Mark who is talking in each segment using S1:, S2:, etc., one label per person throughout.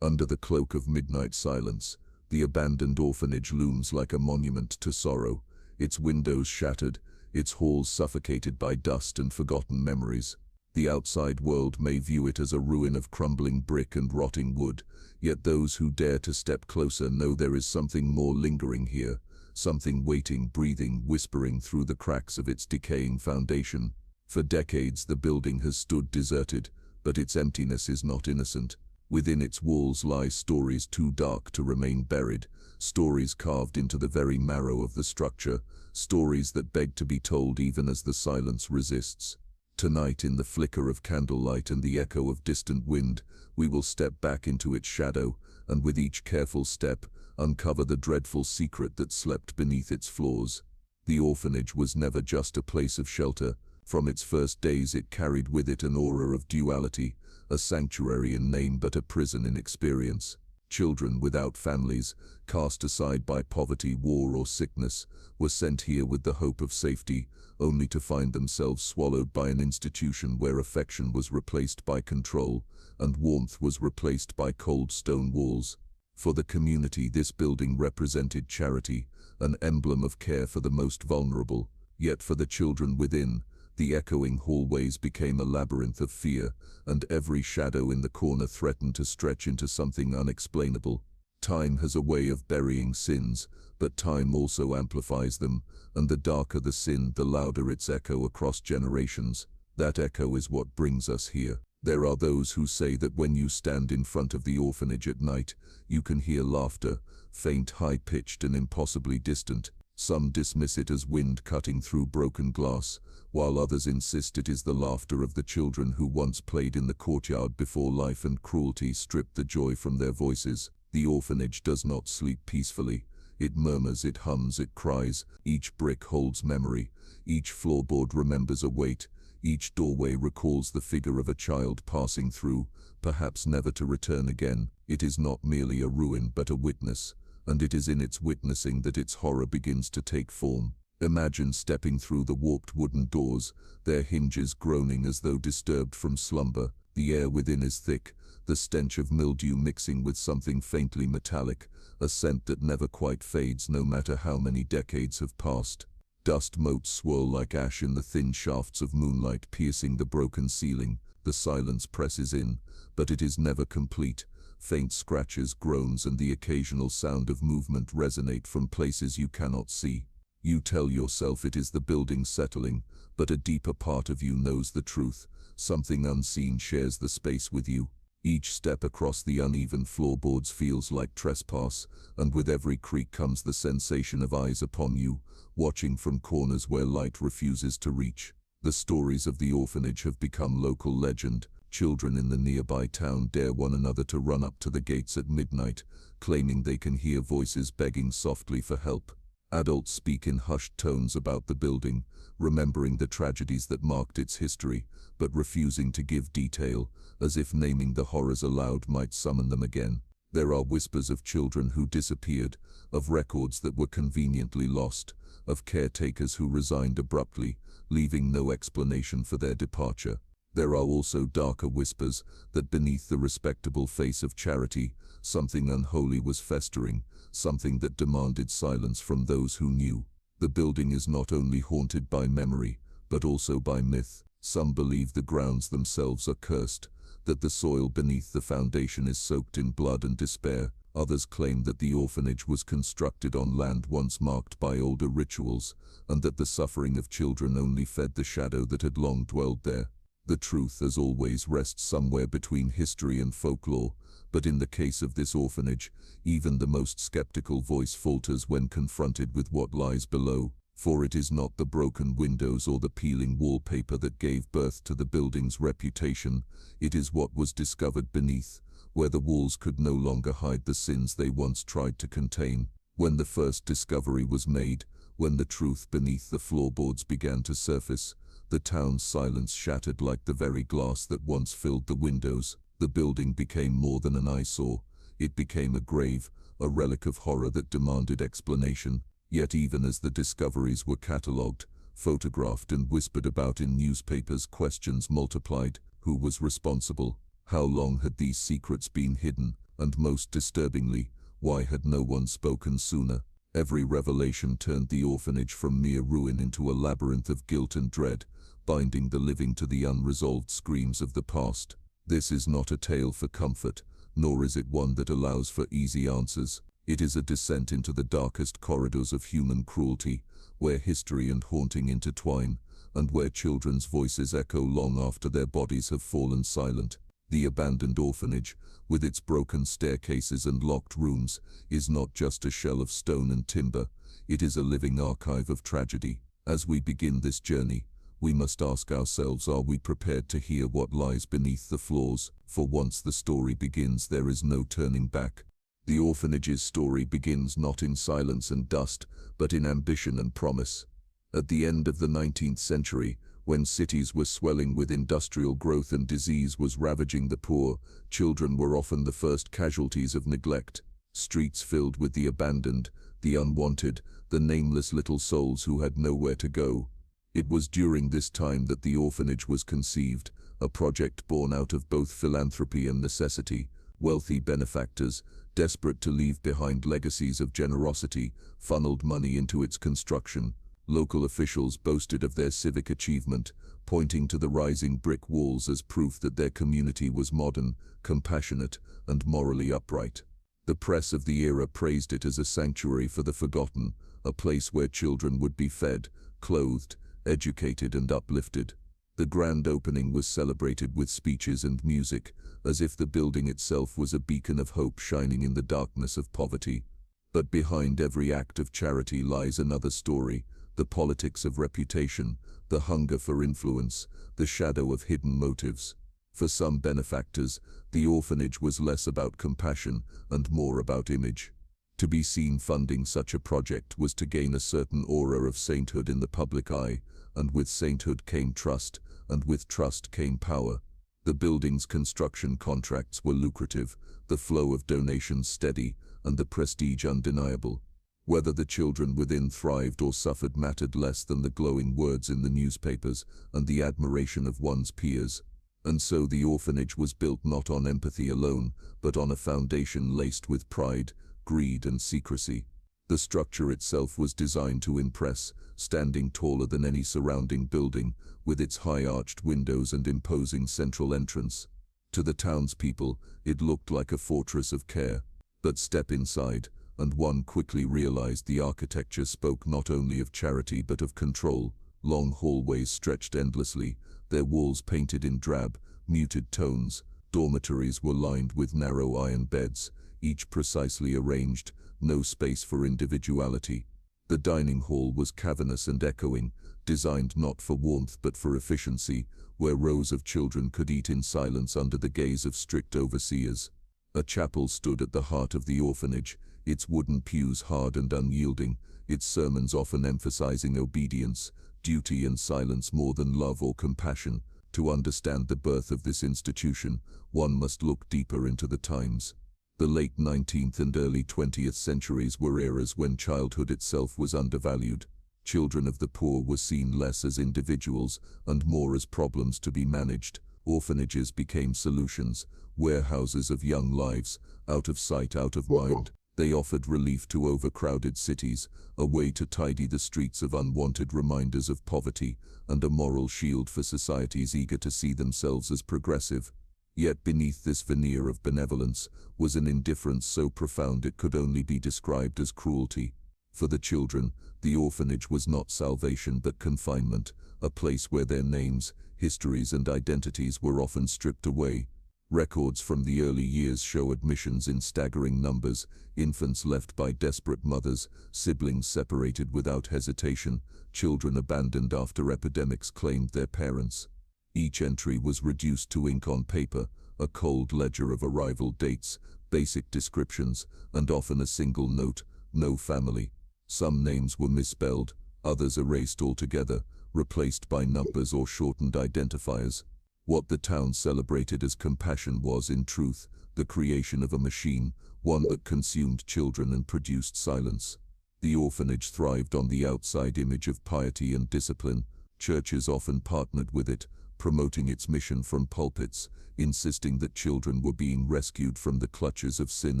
S1: Under the cloak of midnight silence, the abandoned orphanage looms like a monument to sorrow, its windows shattered, its halls suffocated by dust and forgotten memories. The outside world may view it as a ruin of crumbling brick and rotting wood, yet those who dare to step closer know there is something more lingering here, something waiting, breathing, whispering through the cracks of its decaying foundation. For decades the building has stood deserted, but its emptiness is not innocent. Within its walls lie stories too dark to remain buried, stories carved into the very marrow of the structure, stories that beg to be told even as the silence resists. Tonight, in the flicker of candlelight and the echo of distant wind, we will step back into its shadow, and with each careful step, uncover the dreadful secret that slept beneath its floors. The orphanage was never just a place of shelter. From its first days it carried with it an aura of duality, a sanctuary in name but a prison in experience. Children without families, cast aside by poverty, war or sickness, were sent here with the hope of safety, only to find themselves swallowed by an institution where affection was replaced by control, and warmth was replaced by cold stone walls. For the community, this building represented charity, an emblem of care for the most vulnerable. Yet for the children within, the echoing hallways became a labyrinth of fear, and every shadow in the corner threatened to stretch into something unexplainable. Time has a way of burying sins, but time also amplifies them, and the darker the sin, the louder its echo across generations. That echo is what brings us here. There are those who say that when you stand in front of the orphanage at night, you can hear laughter, faint, high-pitched and impossibly distant. Some dismiss it as wind cutting through broken glass, while others insist it is the laughter of the children who once played in the courtyard before life and cruelty stripped the joy from their voices. The orphanage does not sleep peacefully. It murmurs, it hums, it cries. Each brick holds memory. Each floorboard remembers a weight. Each doorway recalls the figure of a child passing through, perhaps never to return again. It is not merely a ruin but a witness. And it is in its witnessing that its horror begins to take form. Imagine stepping through the warped wooden doors, their hinges groaning as though disturbed from slumber. The air within is thick, the stench of mildew mixing with something faintly metallic, a scent that never quite fades no matter how many decades have passed. Dust motes swirl like ash in the thin shafts of moonlight piercing the broken ceiling. The silence presses in, but it is never complete. Faint scratches, groans, and the occasional sound of movement resonate from places you cannot see. You tell yourself it is the building settling, but a deeper part of you knows the truth. Something unseen shares the space with you. Each step across the uneven floorboards feels like trespass, and with every creak comes the sensation of eyes upon you, watching from corners where light refuses to reach. The stories of the orphanage have become local legend. Children in the nearby town dare one another to run up to the gates at midnight, claiming they can hear voices begging softly for help. Adults speak in hushed tones about the building, remembering the tragedies that marked its history, but refusing to give detail, as if naming the horrors aloud might summon them again. There are whispers of children who disappeared, of records that were conveniently lost, of caretakers who resigned abruptly, leaving no explanation for their departure. There are also darker whispers that beneath the respectable face of charity, something unholy was festering, something that demanded silence from those who knew. The building is not only haunted by memory, but also by myth. Some believe the grounds themselves are cursed, that the soil beneath the foundation is soaked in blood and despair. Others claim that the orphanage was constructed on land once marked by older rituals, and that the suffering of children only fed the shadow that had long dwelled there. The truth, as always, rests somewhere between history and folklore, but in the case of this orphanage, even the most skeptical voice falters when confronted with what lies below. For it is not the broken windows or the peeling wallpaper that gave birth to the building's reputation, it is what was discovered beneath, where the walls could no longer hide the sins they once tried to contain. When the first discovery was made, when the truth beneath the floorboards began to surface, the town's silence shattered like the very glass that once filled the windows. The building became more than an eyesore. It became a grave, a relic of horror that demanded explanation. Yet even as the discoveries were catalogued, photographed and whispered about in newspapers, questions multiplied. Who was responsible? How long had these secrets been hidden? And most disturbingly, why had no one spoken sooner? Every revelation turned the orphanage from mere ruin into a labyrinth of guilt and dread, binding the living to the unresolved screams of the past. This is not a tale for comfort, nor is it one that allows for easy answers. It is a descent into the darkest corridors of human cruelty, where history and haunting intertwine, and where children's voices echo long after their bodies have fallen silent. The abandoned orphanage, with its broken staircases and locked rooms, is not just a shell of stone and timber, it is a living archive of tragedy. As we begin this journey, we must ask ourselves, are we prepared to hear what lies beneath the floors? For once the story begins, there is no turning back. The orphanage's story begins not in silence and dust, but in ambition and promise. At the end of the 19th century, when cities were swelling with industrial growth and disease was ravaging the poor, children were often the first casualties of neglect. Streets filled with the abandoned, the unwanted, the nameless little souls who had nowhere to go. It was during this time that the orphanage was conceived, a project born out of both philanthropy and necessity. Wealthy benefactors, desperate to leave behind legacies of generosity, funneled money into its construction. Local officials boasted of their civic achievement, pointing to the rising brick walls as proof that their community was modern, compassionate, and morally upright. The press of the era praised it as a sanctuary for the forgotten, a place where children would be fed, clothed, educated, and uplifted. The grand opening was celebrated with speeches and music, as if the building itself was a beacon of hope shining in the darkness of poverty. But behind every act of charity lies another story. The politics of reputation, the hunger for influence, the shadow of hidden motives. For some benefactors, the orphanage was less about compassion and more about image. To be seen funding such a project was to gain a certain aura of sainthood in the public eye, and with sainthood came trust, and with trust came power. The building's construction contracts were lucrative, the flow of donations steady, and the prestige undeniable. Whether the children within thrived or suffered mattered less than the glowing words in the newspapers and the admiration of one's peers. And so the orphanage was built not on empathy alone, but on a foundation laced with pride, greed, and secrecy. The structure itself was designed to impress, standing taller than any surrounding building, with its high-arched windows and imposing central entrance. To the townspeople, it looked like a fortress of care. But step inside, and one quickly realized the architecture spoke not only of charity but of control. Long hallways stretched endlessly, their walls painted in drab, muted tones. Dormitories were lined with narrow iron beds, each precisely arranged, no space for individuality. The dining hall was cavernous and echoing, designed not for warmth but for efficiency, where rows of children could eat in silence under the gaze of strict overseers. A chapel stood at the heart of the orphanage, its wooden pews hard and unyielding, its sermons often emphasizing obedience, duty, and silence more than love or compassion. To understand the birth of this institution, one must look deeper into the times. The late 19th and early 20th centuries were eras when childhood itself was undervalued. Children of the poor were seen less as individuals and more as problems to be managed. Orphanages became solutions, warehouses of young lives, out of sight, out of mind. They offered relief to overcrowded cities, a way to tidy the streets of unwanted reminders of poverty, and a moral shield for societies eager to see themselves as progressive. Yet beneath this veneer of benevolence was an indifference so profound it could only be described as cruelty. For the children, the orphanage was not salvation but confinement, a place where their names, histories, and identities were often stripped away. Records from the early years show admissions in staggering numbers, infants left by desperate mothers, siblings separated without hesitation, children abandoned after epidemics claimed their parents. Each entry was reduced to ink on paper, a cold ledger of arrival dates, basic descriptions, and often a single note, no family. Some names were misspelled, others erased altogether, replaced by numbers or shortened identifiers. What the town celebrated as compassion was, in truth, the creation of a machine, one that consumed children and produced silence. The orphanage thrived on the outside image of piety and discipline. Churches often partnered with it, promoting its mission from pulpits, insisting that children were being rescued from the clutches of sin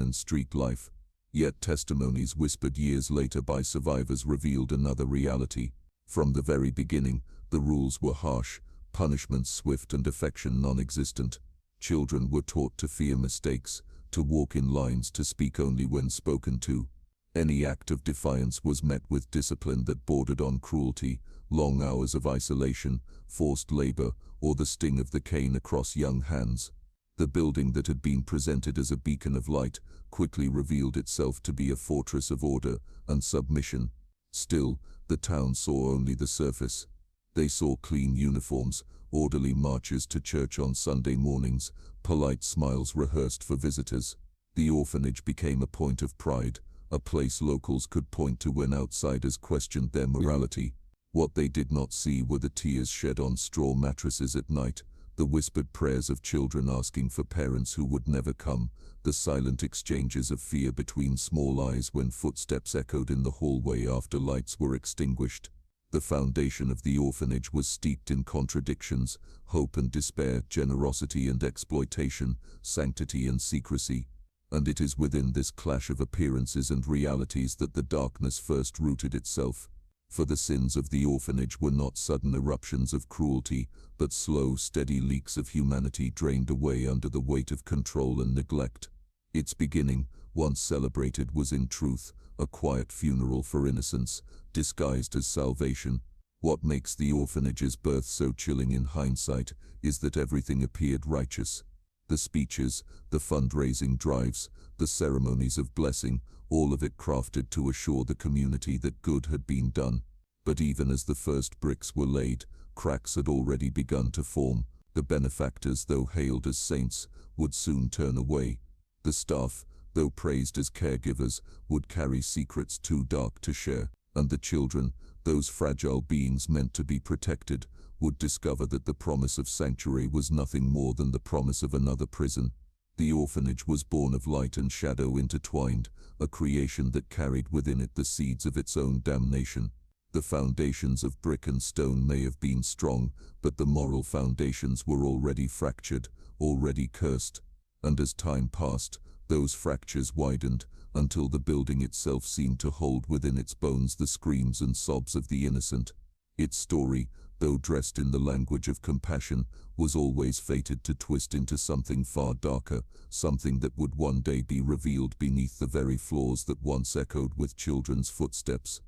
S1: and street life. Yet testimonies whispered years later by survivors revealed another reality. From the very beginning, the rules were harsh, punishments swift and affection non-existent. Children were taught to fear mistakes, to walk in lines, to speak only when spoken to. Any act of defiance was met with discipline that bordered on cruelty, long hours of isolation, forced labor, or the sting of the cane across young hands. The building that had been presented as a beacon of light quickly revealed itself to be a fortress of order and submission. Still, the town saw only the surface. They saw clean uniforms, orderly marches to church on Sunday mornings, polite smiles rehearsed for visitors. The orphanage became a point of pride, a place locals could point to when outsiders questioned their morality. What they did not see were the tears shed on straw mattresses at night, the whispered prayers of children asking for parents who would never come, the silent exchanges of fear between small eyes when footsteps echoed in the hallway after lights were extinguished. The foundation of the orphanage was steeped in contradictions, hope and despair, generosity and exploitation, sanctity and secrecy. And it is within this clash of appearances and realities that the darkness first rooted itself. For the sins of the orphanage were not sudden eruptions of cruelty, but slow, steady leaks of humanity drained away under the weight of control and neglect. Its beginning, once celebrated, was in truth a quiet funeral for innocence, disguised as salvation. What makes the orphanage's birth so chilling in hindsight is that everything appeared righteous. The speeches, the fundraising drives, the ceremonies of blessing, all of it crafted to assure the community that good had been done. But even as the first bricks were laid, cracks had already begun to form. The benefactors, though hailed as saints, would soon turn away. The staff, though praised as caregivers, would carry secrets too dark to share. And the children, those fragile beings meant to be protected, would discover that the promise of sanctuary was nothing more than the promise of another prison. The orphanage was born of light and shadow intertwined, a creation that carried within it the seeds of its own damnation. The foundations of brick and stone may have been strong, but the moral foundations were already fractured, already cursed. And as time passed, those fractures widened, until the building itself seemed to hold within its bones the screams and sobs of the innocent. Its story, though dressed in the language of compassion, was always fated to twist into something far darker, something that would one day be revealed beneath the very floors that once echoed with children's footsteps.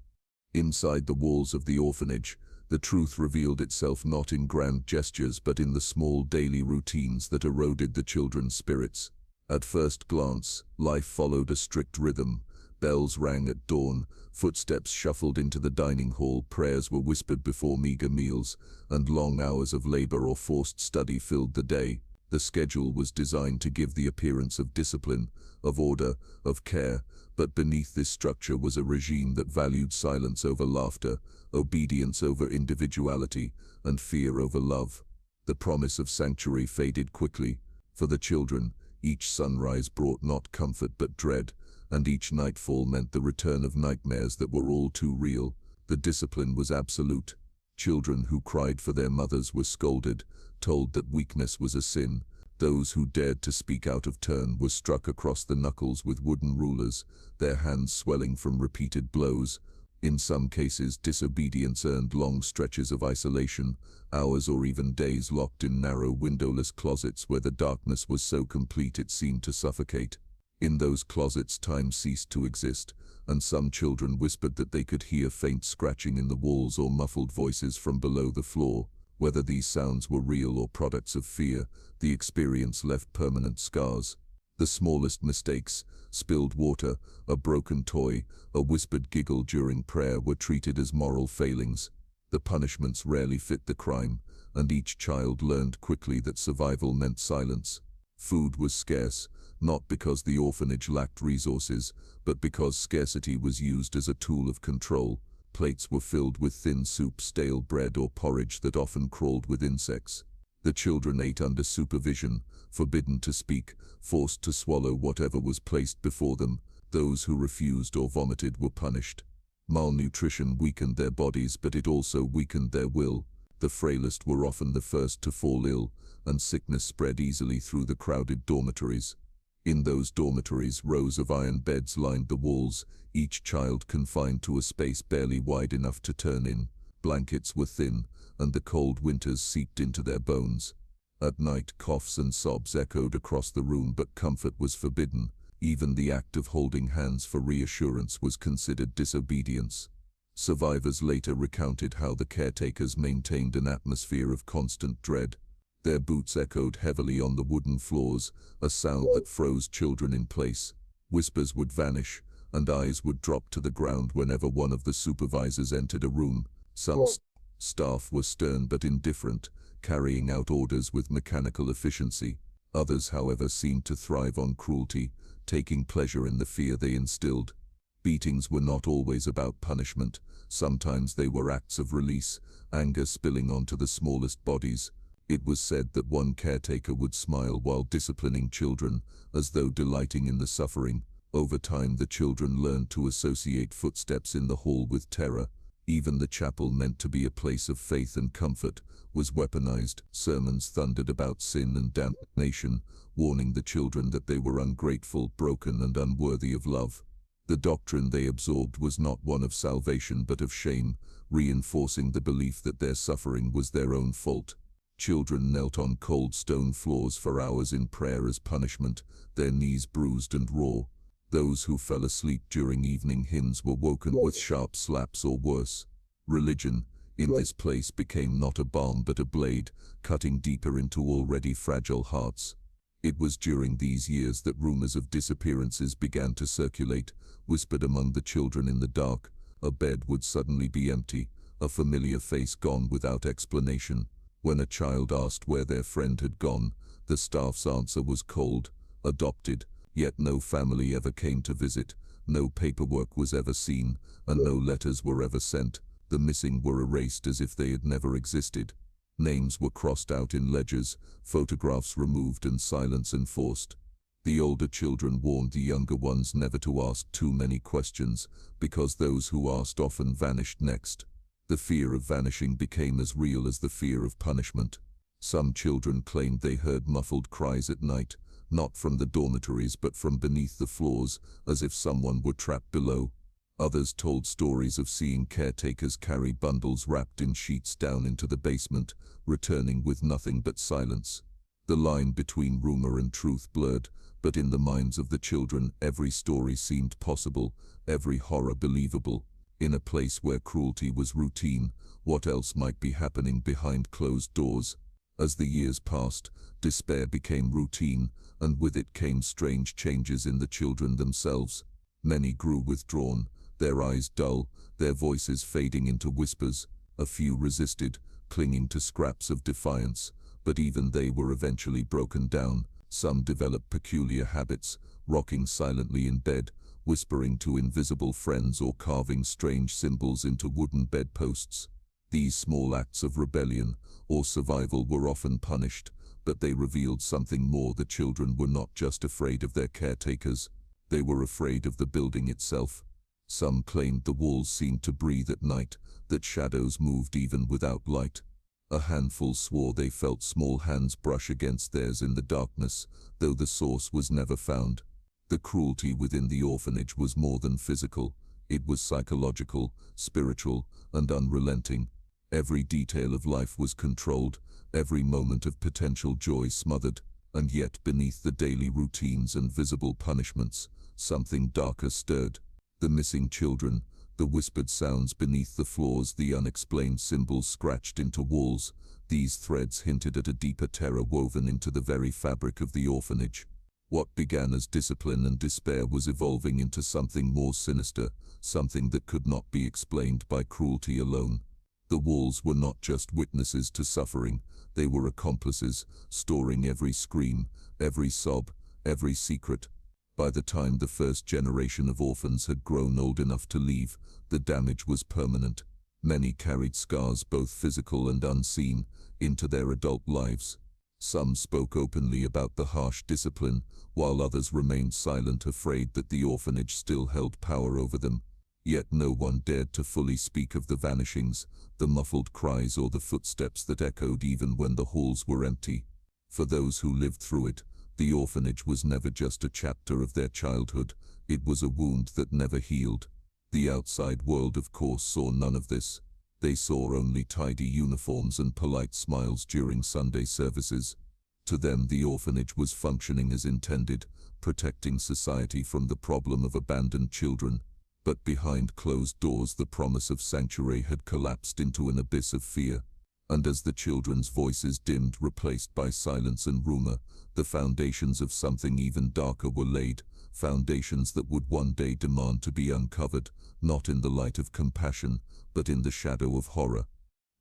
S1: Inside the walls of the orphanage, the truth revealed itself not in grand gestures but in the small daily routines that eroded the children's spirits. At first glance, life followed a strict rhythm. Bells rang at dawn, footsteps shuffled into the dining hall, prayers were whispered before meager meals, and long hours of labor or forced study filled the day. The schedule was designed to give the appearance of discipline, of order, of care, but beneath this structure was a regime that valued silence over laughter, obedience over individuality, and fear over love. The promise of sanctuary faded quickly. For the children, each sunrise brought not comfort but dread, and each nightfall meant the return of nightmares that were all too real. The discipline was absolute. Children who cried for their mothers were scolded, told that weakness was a sin. Those who dared to speak out of turn were struck across the knuckles with wooden rulers, their hands swelling from repeated blows. In some cases, disobedience earned long stretches of isolation, hours or even days locked in narrow windowless closets where the darkness was so complete it seemed to suffocate. In those closets time ceased to exist, and some children whispered that they could hear faint scratching in the walls or muffled voices from below the floor. Whether these sounds were real or products of fear, the experience left permanent scars. The smallest mistakes, spilled water, a broken toy, a whispered giggle during prayer were treated as moral failings. The punishments rarely fit the crime, and each child learned quickly that survival meant silence. Food was scarce, not because the orphanage lacked resources, but because scarcity was used as a tool of control. Plates were filled with thin soup, stale bread, or porridge that often crawled with insects. The children ate under supervision, forbidden to speak, forced to swallow whatever was placed before them. Those who refused or vomited were punished. Malnutrition weakened their bodies, but it also weakened their will. The frailest were often the first to fall ill, and sickness spread easily through the crowded dormitories. In those dormitories, rows of iron beds lined the walls, each child confined to a space barely wide enough to turn in. Blankets were thin, and the cold winters seeped into their bones. At night, coughs and sobs echoed across the room, but comfort was forbidden. Even the act of holding hands for reassurance was considered disobedience. Survivors later recounted how the caretakers maintained an atmosphere of constant dread. Their boots echoed heavily on the wooden floors, a sound that froze children in place. Whispers would vanish, and eyes would drop to the ground whenever one of the supervisors entered a room. Some staff were stern but indifferent, carrying out orders with mechanical efficiency. Others, however, seemed to thrive on cruelty, taking pleasure in the fear they instilled. Beatings were not always about punishment. Sometimes they were acts of release, anger spilling onto the smallest bodies. It was said that one caretaker would smile while disciplining children, as though delighting in the suffering. Over time, the children learned to associate footsteps in the hall with terror. Even the chapel, meant to be a place of faith and comfort, was weaponized. Sermons thundered about sin and damnation, warning the children that they were ungrateful, broken, and unworthy of love. The doctrine they absorbed was not one of salvation but of shame, reinforcing the belief that their suffering was their own fault. Children knelt on cold stone floors for hours in prayer as punishment, their knees bruised and raw. Those who fell asleep during evening hymns were woken with sharp slaps or worse. Religion, in this place, became not a balm but a blade, cutting deeper into already fragile hearts. It was during these years that rumors of disappearances began to circulate, whispered among the children in the dark. A bed would suddenly be empty, a familiar face gone without explanation. When a child asked where their friend had gone, the staff's answer was cold, adopted. Yet no family ever came to visit, no paperwork was ever seen, and no letters were ever sent. The missing were erased as if they had never existed. Names were crossed out in ledgers, photographs removed, and silence enforced. The older children warned the younger ones never to ask too many questions, because those who asked often vanished next. The fear of vanishing became as real as the fear of punishment. Some children claimed they heard muffled cries at night, not from the dormitories but from beneath the floors, as if someone were trapped below. Others told stories of seeing caretakers carry bundles wrapped in sheets down into the basement, returning with nothing but silence. The line between rumor and truth blurred, but in the minds of the children every story seemed possible, every horror believable. In a place where cruelty was routine, what else might be happening behind closed doors? As the years passed, despair became routine, and with it came strange changes in the children themselves. Many grew withdrawn, their eyes dull, their voices fading into whispers. A few resisted, clinging to scraps of defiance, but even they were eventually broken down. Some developed peculiar habits, rocking silently in bed, whispering to invisible friends, or carving strange symbols into wooden bedposts. These small acts of rebellion or survival were often punished, but they revealed something more. The children were not just afraid of their caretakers, they were afraid of the building itself. Some claimed the walls seemed to breathe at night, that shadows moved even without light. A handful swore they felt small hands brush against theirs in the darkness, though the source was never found. The cruelty within the orphanage was more than physical. It was psychological, spiritual, and unrelenting. Every detail of life was controlled, every moment of potential joy smothered, and yet beneath the daily routines and visible punishments, something darker stirred. The missing children, the whispered sounds beneath the floors, the unexplained symbols scratched into walls. These threads hinted at a deeper terror woven into the very fabric of the orphanage. What began as discipline and despair was evolving into something more sinister, something that could not be explained by cruelty alone. The walls were not just witnesses to suffering, they were accomplices, storing every scream, every sob, every secret. By the time the first generation of orphans had grown old enough to leave, the damage was permanent. Many carried scars, both physical and unseen, into their adult lives. Some spoke openly about the harsh discipline, while others remained silent, afraid that the orphanage still held power over them. Yet no one dared to fully speak of the vanishings, the muffled cries or the footsteps that echoed even when the halls were empty. For those who lived through it, the orphanage was never just a chapter of their childhood, it was a wound that never healed. The outside world, of course, saw none of this. They saw only tidy uniforms and polite smiles during Sunday services. To them, the orphanage was functioning as intended, protecting society from the problem of abandoned children. But behind closed doors, the promise of sanctuary had collapsed into an abyss of fear. And as the children's voices dimmed, replaced by silence and rumor, the foundations of something even darker were laid, foundations that would one day demand to be uncovered, not in the light of compassion, but in the shadow of horror.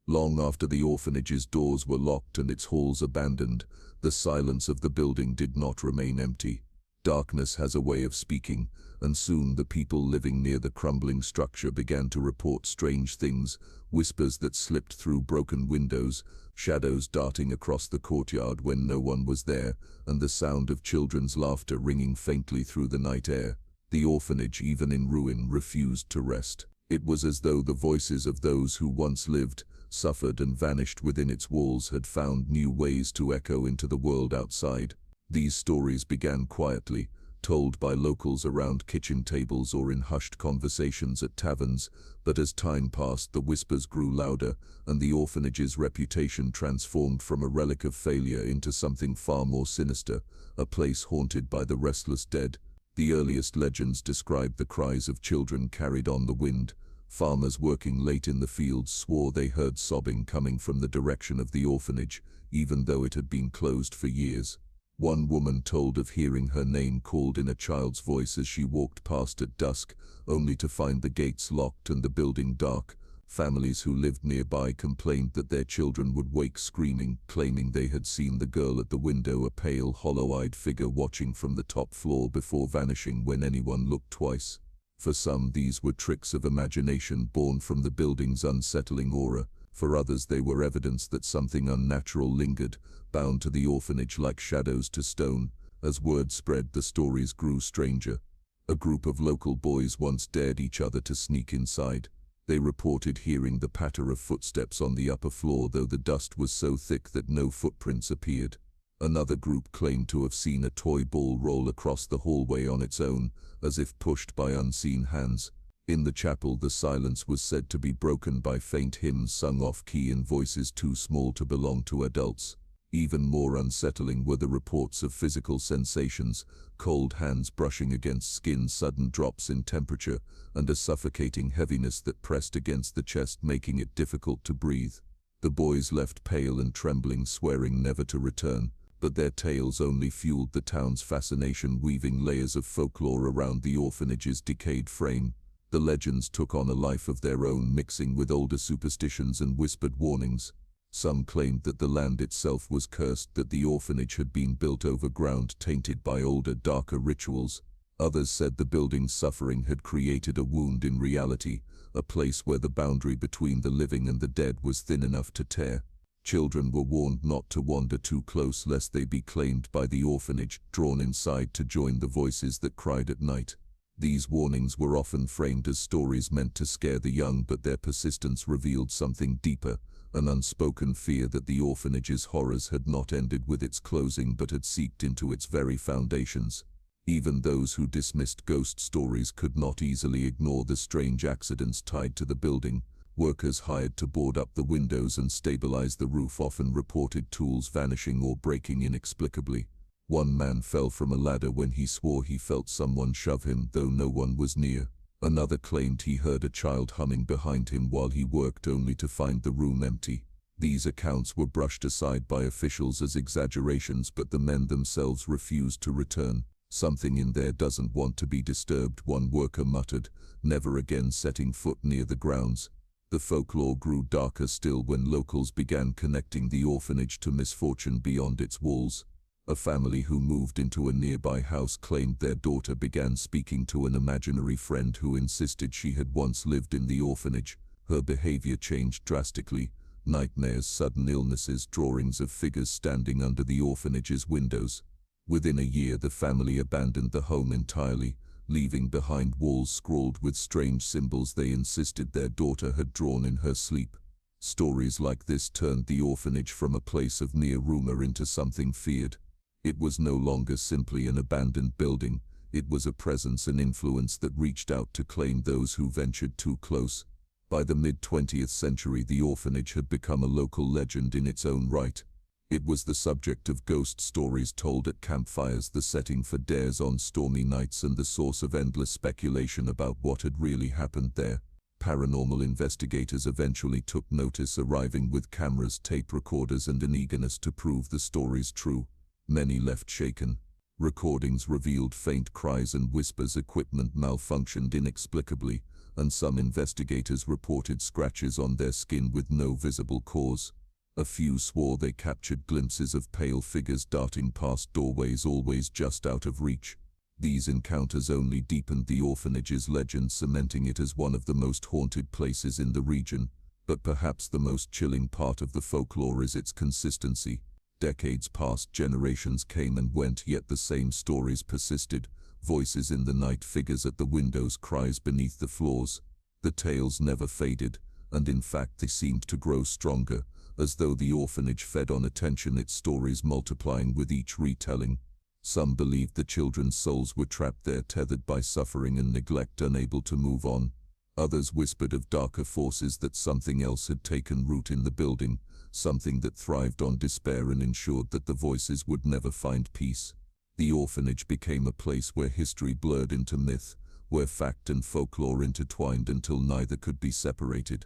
S1: Long after the orphanage's doors were locked and its halls abandoned, the silence of the building did not remain empty. Darkness has a way of speaking, and soon the people living near the crumbling structure began to report strange things, whispers that slipped through broken windows, shadows darting across the courtyard when no one was there, and the sound of children's laughter ringing faintly through the night air. The orphanage, even in ruin, refused to rest. It was as though the voices of those who once lived, suffered and vanished within its walls had found new ways to echo into the world outside. These stories began quietly, told by locals around kitchen tables or in hushed conversations at taverns, but as time passed the whispers grew louder, and the orphanage's reputation transformed from a relic of failure into something far more sinister, a place haunted by the restless dead. The earliest legends described the cries of children carried on the wind. Farmers working late in the fields swore they heard sobbing coming from the direction of the orphanage, even though it had been closed for years. One woman told of hearing her name called in a child's voice as she walked past at dusk, only to find the gates locked and the building dark. Families who lived nearby complained that their children would wake screaming, claiming they had seen the girl at the window, a pale, hollow-eyed figure watching from the top floor before vanishing when anyone looked twice. For some, these were tricks of imagination born from the building's unsettling aura. For others, they were evidence that something unnatural lingered, bound to the orphanage like shadows to stone. As word spread, the stories grew stranger. A group of local boys once dared each other to sneak inside. They reported hearing the patter of footsteps on the upper floor, though the dust was so thick that no footprints appeared. Another group claimed to have seen a toy ball roll across the hallway on its own, as if pushed by unseen hands. In the chapel, the silence was said to be broken by faint hymns sung off-key in voices too small to belong to adults. Even more unsettling were the reports of physical sensations, cold hands brushing against skin, sudden drops in temperature, and a suffocating heaviness that pressed against the chest, making it difficult to breathe. The boys left pale and trembling, swearing never to return, but their tales only fueled the town's fascination, weaving layers of folklore around the orphanage's decayed frame. The legends took on a life of their own, mixing with older superstitions and whispered warnings. Some claimed that the land itself was cursed, that the orphanage had been built over ground tainted by older, darker rituals. Others said the building's suffering had created a wound in reality, a place where the boundary between the living and the dead was thin enough to tear. Children were warned not to wander too close lest they be claimed by the orphanage, drawn inside to join the voices that cried at night. These warnings were often framed as stories meant to scare the young, but their persistence revealed something deeper, an unspoken fear that the orphanage's horrors had not ended with its closing but had seeped into its very foundations. Even those who dismissed ghost stories could not easily ignore the strange accidents tied to the building. Workers hired to board up the windows and stabilize the roof often reported tools vanishing or breaking inexplicably. One man fell from a ladder when he swore he felt someone shove him, though no one was near. Another claimed he heard a child humming behind him while he worked, only to find the room empty. These accounts were brushed aside by officials as exaggerations, but the men themselves refused to return. "Something in there doesn't want to be disturbed," one worker muttered, never again setting foot near the grounds. The folklore grew darker still when locals began connecting the orphanage to misfortune beyond its walls. A family who moved into a nearby house claimed their daughter began speaking to an imaginary friend who insisted she had once lived in the orphanage. Her behavior changed drastically. Nightmares, sudden illnesses, drawings of figures standing under the orphanage's windows. Within a year, the family abandoned the home entirely, leaving behind walls scrawled with strange symbols they insisted their daughter had drawn in her sleep. Stories like this turned the orphanage from a place of mere rumor into something feared. It was no longer simply an abandoned building, it was a presence and influence that reached out to claim those who ventured too close. By the mid-20th century, the orphanage had become a local legend in its own right. It was the subject of ghost stories told at campfires, the setting for dares on stormy nights, and the source of endless speculation about what had really happened there. Paranormal investigators eventually took notice, arriving with cameras, tape recorders, and an eagerness to prove the stories true. Many left shaken. Recordings revealed faint cries and whispers, equipment malfunctioned inexplicably, and some investigators reported scratches on their skin with no visible cause. A few swore they captured glimpses of pale figures darting past doorways, always just out of reach. These encounters only deepened the orphanage's legend, cementing it as one of the most haunted places in the region. But perhaps the most chilling part of the folklore is its consistency. Decades passed, generations came and went, yet the same stories persisted. Voices in the night, figures at the windows, cries beneath the floors. The tales never faded, and in fact they seemed to grow stronger, as though the orphanage fed on attention, its stories multiplying with each retelling. Some believed the children's souls were trapped there, tethered by suffering and neglect, unable to move on. Others whispered of darker forces, that something else had taken root in the building, something that thrived on despair and ensured that the voices would never find peace. The orphanage became a place where history blurred into myth, where fact and folklore intertwined until neither could be separated.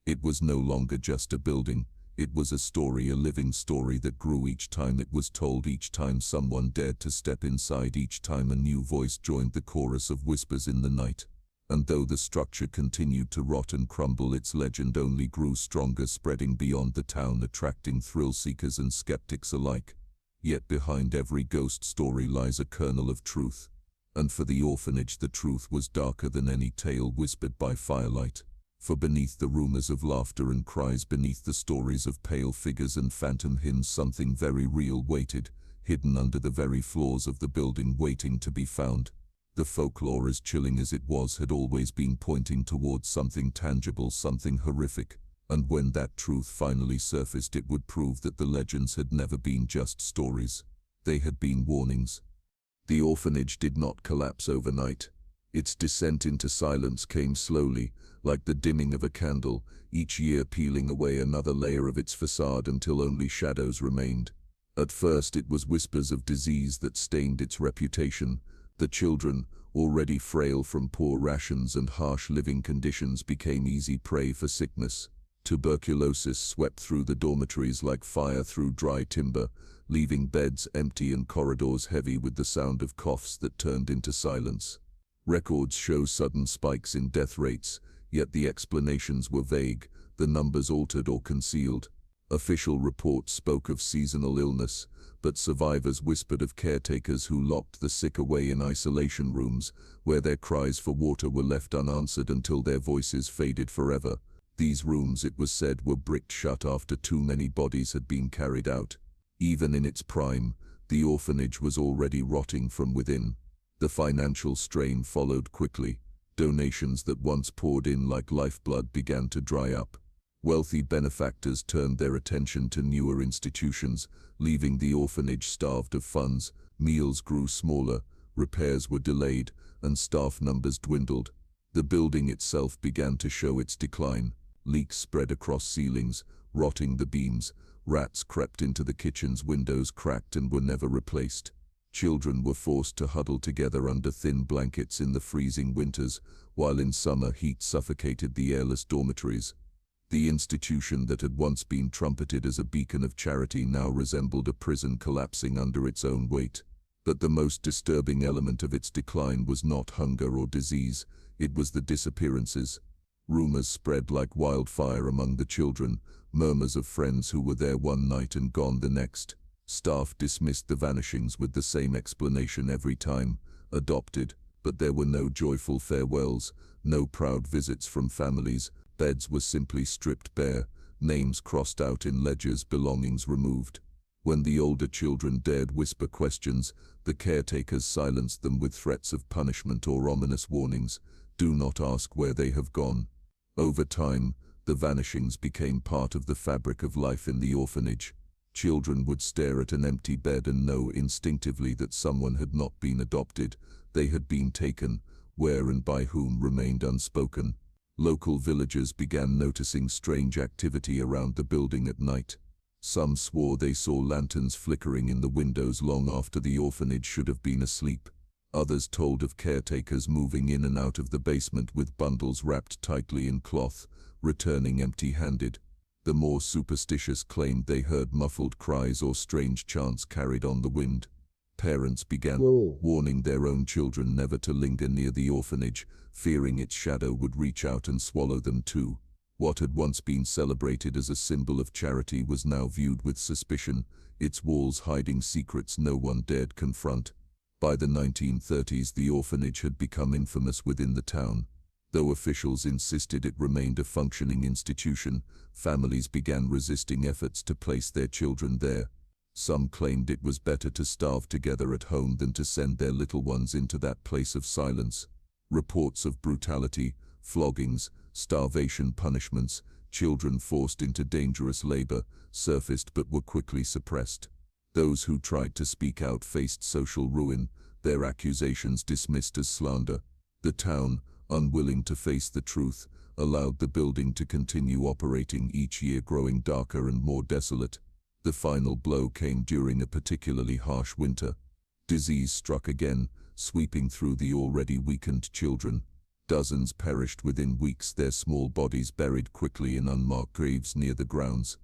S1: It was no longer just a building. It was a story, a living story that grew each time it was told, each time someone dared to step inside, each time a new voice joined the chorus of whispers in the night. And though the structure continued to rot and crumble, its legend only grew stronger, spreading beyond the town, attracting thrill-seekers and skeptics alike. Yet behind every ghost story lies a kernel of truth. And for the orphanage, the truth was darker than any tale whispered by firelight. For beneath the rumors of laughter and cries, beneath the stories of pale figures and phantom hymns, something very real waited, hidden under the very floors of the building, waiting to be found. The folklore, as chilling as it was, had always been pointing towards something tangible, something horrific. And when that truth finally surfaced, it would prove that the legends had never been just stories. They had been warnings. The orphanage did not collapse overnight. Its descent into silence came slowly, like the dimming of a candle, each year peeling away another layer of its facade until only shadows remained. At first it was whispers of disease that stained its reputation. The children, already frail from poor rations and harsh living conditions, became easy prey for sickness. Tuberculosis swept through the dormitories like fire through dry timber, leaving beds empty and corridors heavy with the sound of coughs that turned into silence. Records show sudden spikes in death rates, yet the explanations were vague, the numbers altered or concealed. Official reports spoke of seasonal illness, but survivors whispered of caretakers who locked the sick away in isolation rooms, where their cries for water were left unanswered until their voices faded forever. These rooms, it was said, were bricked shut after too many bodies had been carried out. Even in its prime, the orphanage was already rotting from within. The financial strain followed quickly. Donations that once poured in like lifeblood began to dry up. Wealthy benefactors turned their attention to newer institutions, leaving the orphanage starved of funds. Meals grew smaller, repairs were delayed, and staff numbers dwindled. The building itself began to show its decline. Leaks spread across ceilings, rotting the beams. Rats crept into the kitchen's windows, cracked and were never replaced. Children were forced to huddle together under thin blankets in the freezing winters, while in summer heat suffocated the airless dormitories. The institution that had once been trumpeted as a beacon of charity now resembled a prison collapsing under its own weight. But the most disturbing element of its decline was not hunger or disease, it was the disappearances. Rumors spread like wildfire among the children, murmurs of friends who were there one night and gone the next. Staff dismissed the vanishings with the same explanation every time: adopted. But there were no joyful farewells, no proud visits from families. Beds were simply stripped bare, names crossed out in ledgers, belongings removed. When the older children dared whisper questions, the caretakers silenced them with threats of punishment or ominous warnings. Do not ask where they have gone. Over time, the vanishings became part of the fabric of life in the orphanage. Children would stare at an empty bed and know instinctively that someone had not been adopted. They had been taken. Where and by whom remained unspoken. Local villagers began noticing strange activity around the building at night. Some swore they saw lanterns flickering in the windows long after the orphanage should have been asleep. Others told of caretakers moving in and out of the basement with bundles wrapped tightly in cloth, returning empty-handed. The more superstitious claimed they heard muffled cries or strange chants carried on the wind. Parents began warning their own children never to linger near the orphanage, fearing its shadow would reach out and swallow them too. What had once been celebrated as a symbol of charity was now viewed with suspicion, its walls hiding secrets no one dared confront. By the 1930s, the orphanage had become infamous within the town. Though officials insisted it remained a functioning institution, families began resisting efforts to place their children there. Some claimed it was better to starve together at home than to send their little ones into that place of silence. Reports of brutality, floggings, starvation punishments, children forced into dangerous labor, surfaced but were quickly suppressed. Those who tried to speak out faced social ruin, their accusations dismissed as slander. The town, unwilling to face the truth, allowed the building to continue operating, each year growing darker and more desolate. The final blow came during a particularly harsh winter. Disease struck again, sweeping through the already weakened children. Dozens perished within weeks, their small bodies buried quickly in unmarked graves near the grounds.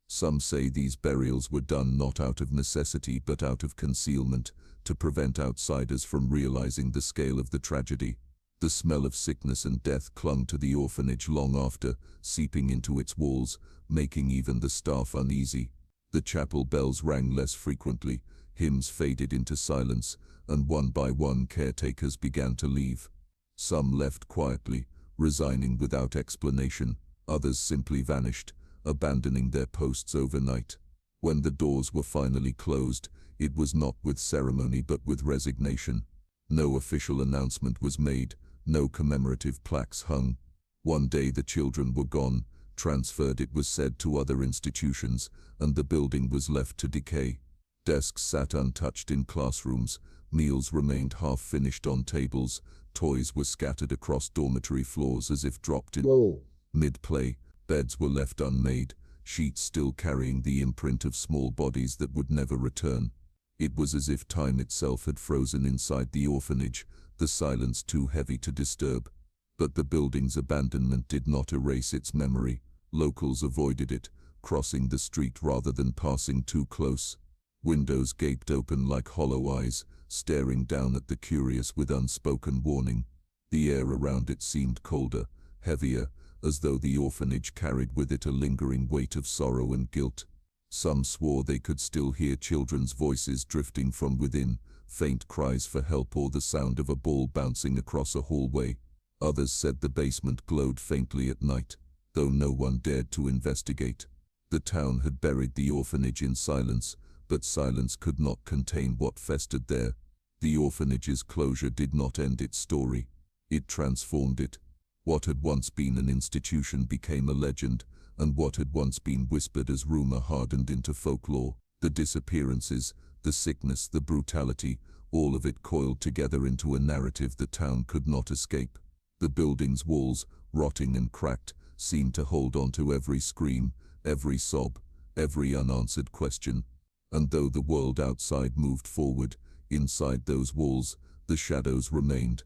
S1: Some say these burials were done not out of necessity but out of concealment, to prevent outsiders from realizing the scale of the tragedy. The smell of sickness and death clung to the orphanage long after, seeping into its walls, making even the staff uneasy. The chapel bells rang less frequently, hymns faded into silence, and one by one caretakers began to leave. Some left quietly, resigning without explanation. Others simply vanished, abandoning their posts overnight. When the doors were finally closed, it was not with ceremony but with resignation. No official announcement was made, no commemorative plaques hung. One day the children were gone, transferred, it was said, to other institutions, and the building was left to decay. Desks sat untouched in classrooms, meals remained half-finished on tables, toys were scattered across dormitory floors as if dropped in mid-play, beds were left unmade, sheets still carrying the imprint of small bodies that would never return. It was as if time itself had frozen inside the orphanage, the silence too heavy to disturb. But the building's abandonment did not erase its memory. Locals avoided it, crossing the street rather than passing too close. Windows gaped open like hollow eyes, staring down at the curious with unspoken warning. The air around it seemed colder, heavier, as though the orphanage carried with it a lingering weight of sorrow and guilt. Some swore they could still hear children's voices drifting from within, faint cries for help or the sound of a ball bouncing across a hallway. Others said the basement glowed faintly at night, though no one dared to investigate. The town had buried the orphanage in silence, but silence could not contain what festered there. The orphanage's closure did not end its story. It transformed it. What had once been an institution became a legend, and what had once been whispered as rumor hardened into folklore. The disappearances, the sickness, the brutality, all of it coiled together into a narrative the town could not escape. The building's walls, rotting and cracked, seemed to hold on to every scream, every sob, every unanswered question. And though the world outside moved forward, inside those walls, the shadows remained.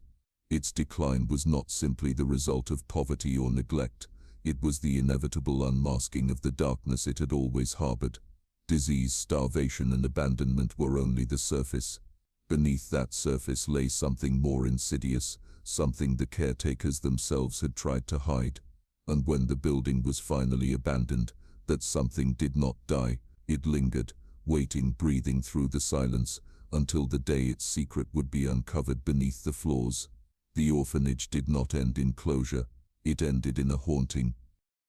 S1: Its decline was not simply the result of poverty or neglect. It was the inevitable unmasking of the darkness it had always harbored. Disease, starvation, and abandonment were only the surface. Beneath that surface lay something more insidious, something the caretakers themselves had tried to hide. And when the building was finally abandoned, that something did not die. It lingered, waiting, breathing through the silence, until the day its secret would be uncovered beneath the floors. The orphanage did not end in closure. It ended in a haunting.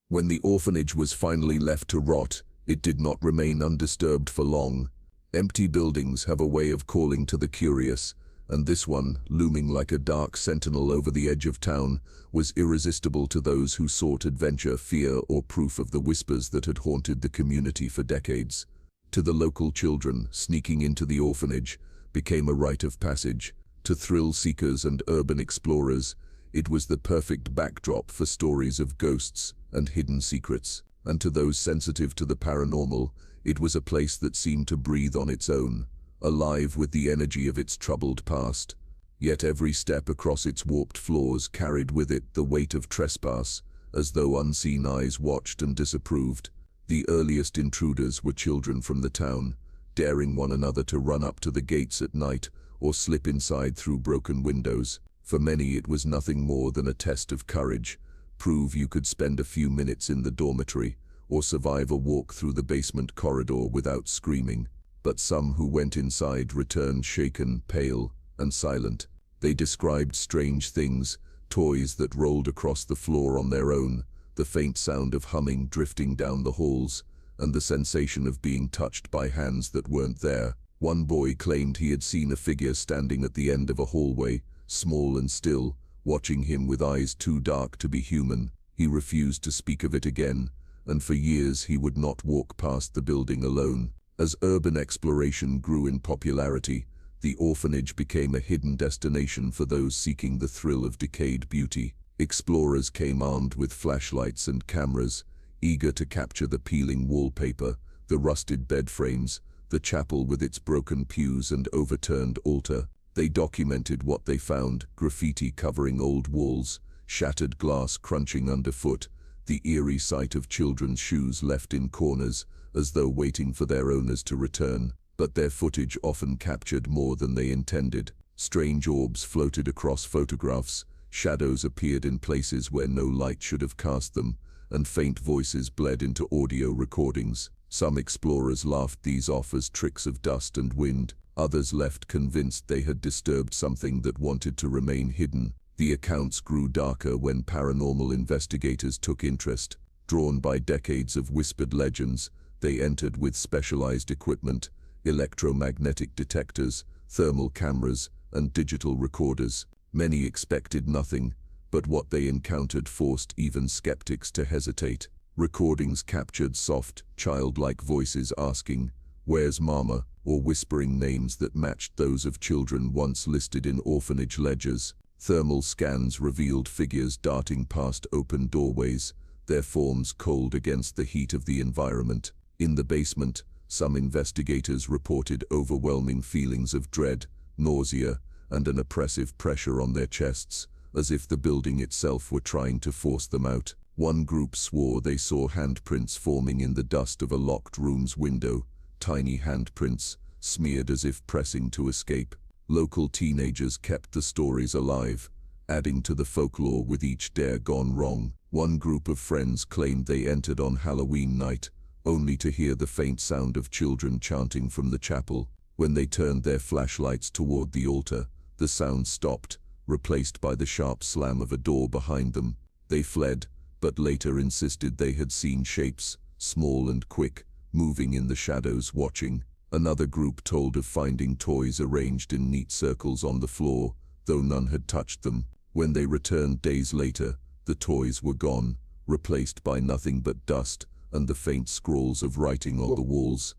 S1: When the orphanage was finally left to rot, It did not remain undisturbed for long. Empty buildings have a way of calling to the curious, and this one, looming like a dark sentinel over the edge of town, was irresistible to those who sought adventure, fear, or proof of the whispers that had haunted the community for decades. To the local children, sneaking into the orphanage became a rite of passage. To thrill seekers and urban explorers, it was the perfect backdrop for stories of ghosts and hidden secrets. And to those sensitive to the paranormal, it was a place that seemed to breathe on its own, alive with the energy of its troubled past. Yet every step across its warped floors carried with it the weight of trespass, as though unseen eyes watched and disapproved. The earliest intruders were children from the town, daring one another to run up to the gates at night or slip inside through broken windows. For many it was nothing more than a test of courage. Prove you could spend a few minutes in the dormitory, or survive a walk through the basement corridor without screaming. But some who went inside returned shaken, pale, and silent. They described strange things, toys that rolled across the floor on their own, the faint sound of humming drifting down the halls, and the sensation of being touched by hands that weren't there. One boy claimed he had seen a figure standing at the end of a hallway, small and still, watching him with eyes too dark to be human. He refused to speak of it again, and for years he would not walk past the building alone. As urban exploration grew in popularity, the orphanage became a hidden destination for those seeking the thrill of decayed beauty. Explorers came armed with flashlights and cameras, eager to capture the peeling wallpaper, the rusted bed frames, the chapel with its broken pews and overturned altar. They documented what they found: graffiti covering old walls, shattered glass crunching underfoot, the eerie sight of children's shoes left in corners, as though waiting for their owners to return. But their footage often captured more than they intended. Strange orbs floated across photographs, shadows appeared in places where no light should have cast them, and faint voices bled into audio recordings. Some explorers laughed these off as tricks of dust and wind. Others left convinced they had disturbed something that wanted to remain hidden. The accounts grew darker when paranormal investigators took interest. Drawn by decades of whispered legends, they entered with specialized equipment: electromagnetic detectors, thermal cameras, and digital recorders. Many expected nothing, but what they encountered forced even skeptics to hesitate. Recordings captured soft, childlike voices asking, "Where's Mama?" or whispering names that matched those of children once listed in orphanage ledgers. Thermal scans revealed figures darting past open doorways, their forms cold against the heat of the environment. In the basement, some investigators reported overwhelming feelings of dread, nausea, and an oppressive pressure on their chests, as if the building itself were trying to force them out. One group swore they saw handprints forming in the dust of a locked room's window, tiny handprints, smeared as if pressing to escape. Local teenagers kept the stories alive, adding to the folklore with each dare gone wrong. One group of friends claimed they entered on Halloween night, only to hear the faint sound of children chanting from the chapel. When they turned their flashlights toward the altar, the sound stopped, replaced by the sharp slam of a door behind them. They fled, but later insisted they had seen shapes, small and quick, moving in the shadows, watching. Another group told of finding toys arranged in neat circles on the floor, though none had touched them. When they returned days later, the toys were gone, replaced by nothing but dust and the faint scrawls of writing on the walls.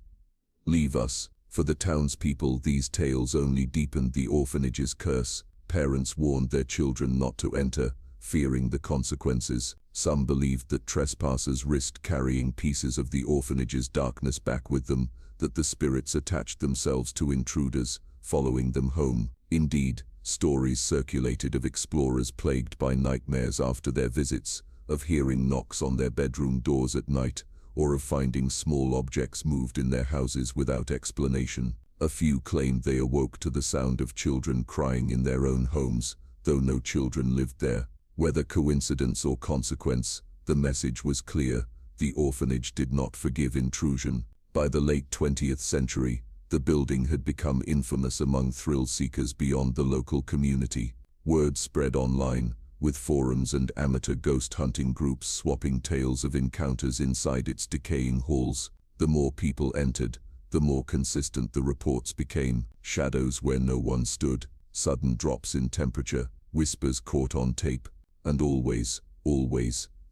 S1: "Leave us." For the townspeople, these tales only deepened the orphanage's curse. Parents warned their children not to enter, fearing the consequences. Some believed that trespassers risked carrying pieces of the orphanage's darkness back with them, that the spirits attached themselves to intruders, following them home. Indeed, stories circulated of explorers plagued by nightmares after their visits, of hearing knocks on their bedroom doors at night, or of finding small objects moved in their houses without explanation. A few claimed they awoke to the sound of children crying in their own homes, though no children lived there. Whether coincidence or consequence, the message was clear: the orphanage did not forgive intrusion. By the late 20th century, the building had become infamous among thrill seekers beyond the local community. Word spread online, with forums and amateur ghost hunting groups swapping tales of encounters inside its decaying halls. The more people entered, the more consistent the reports became. Shadows where no one stood, sudden drops in temperature, whispers caught on tape, and always,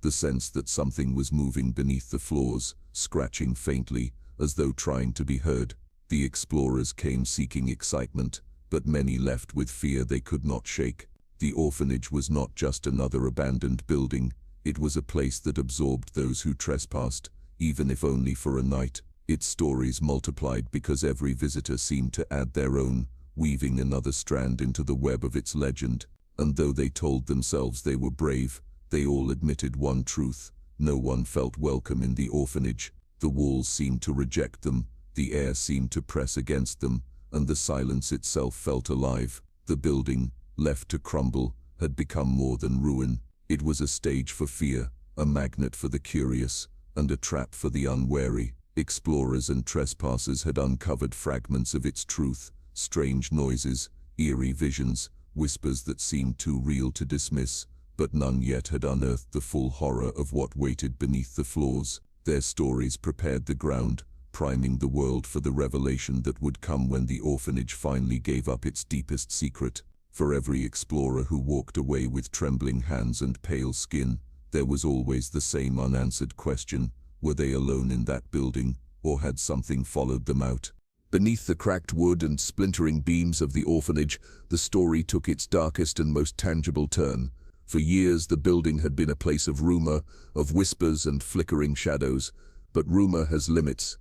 S1: the sense that something was moving beneath the floors, scratching faintly, as though trying to be heard. The explorers came seeking excitement, but many left with fear they could not shake. The orphanage was not just another abandoned building, it was a place that absorbed those who trespassed, even if only for a night. Its stories multiplied because every visitor seemed to add their own, weaving another strand into the web of its legend. And though they told themselves they were brave, they all admitted one truth: no one felt welcome in the orphanage. The walls seemed to reject them, the air seemed to press against them, and the silence itself felt alive. The building, left to crumble, had become more than ruin. It was a stage for fear, a magnet for the curious, and a trap for the unwary. Explorers and trespassers had uncovered fragments of its truth, strange noises, eerie visions, whispers that seemed too real to dismiss, but none yet had unearthed the full horror of what waited beneath the floors. Their stories prepared the ground, priming the world for the revelation that would come when the orphanage finally gave up its deepest secret. For every explorer who walked away with trembling hands and pale skin, there was always the same unanswered question: were they alone in that building, or had something followed them out? Beneath the cracked wood and splintering beams of the orphanage, the story took its darkest and most tangible turn. For years the building had been a place of rumor, of whispers and flickering shadows. But rumor has limits.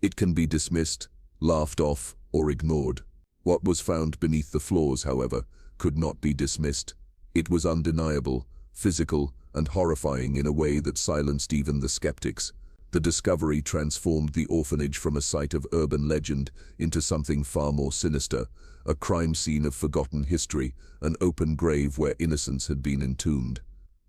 S1: It can be dismissed, laughed off, or ignored. What was found beneath the floors, however, could not be dismissed. It was undeniable, physical, and horrifying in a way that silenced even the skeptics. The discovery transformed the orphanage from a site of urban legend into something far more sinister, a crime scene of forgotten history, an open grave where innocence had been entombed.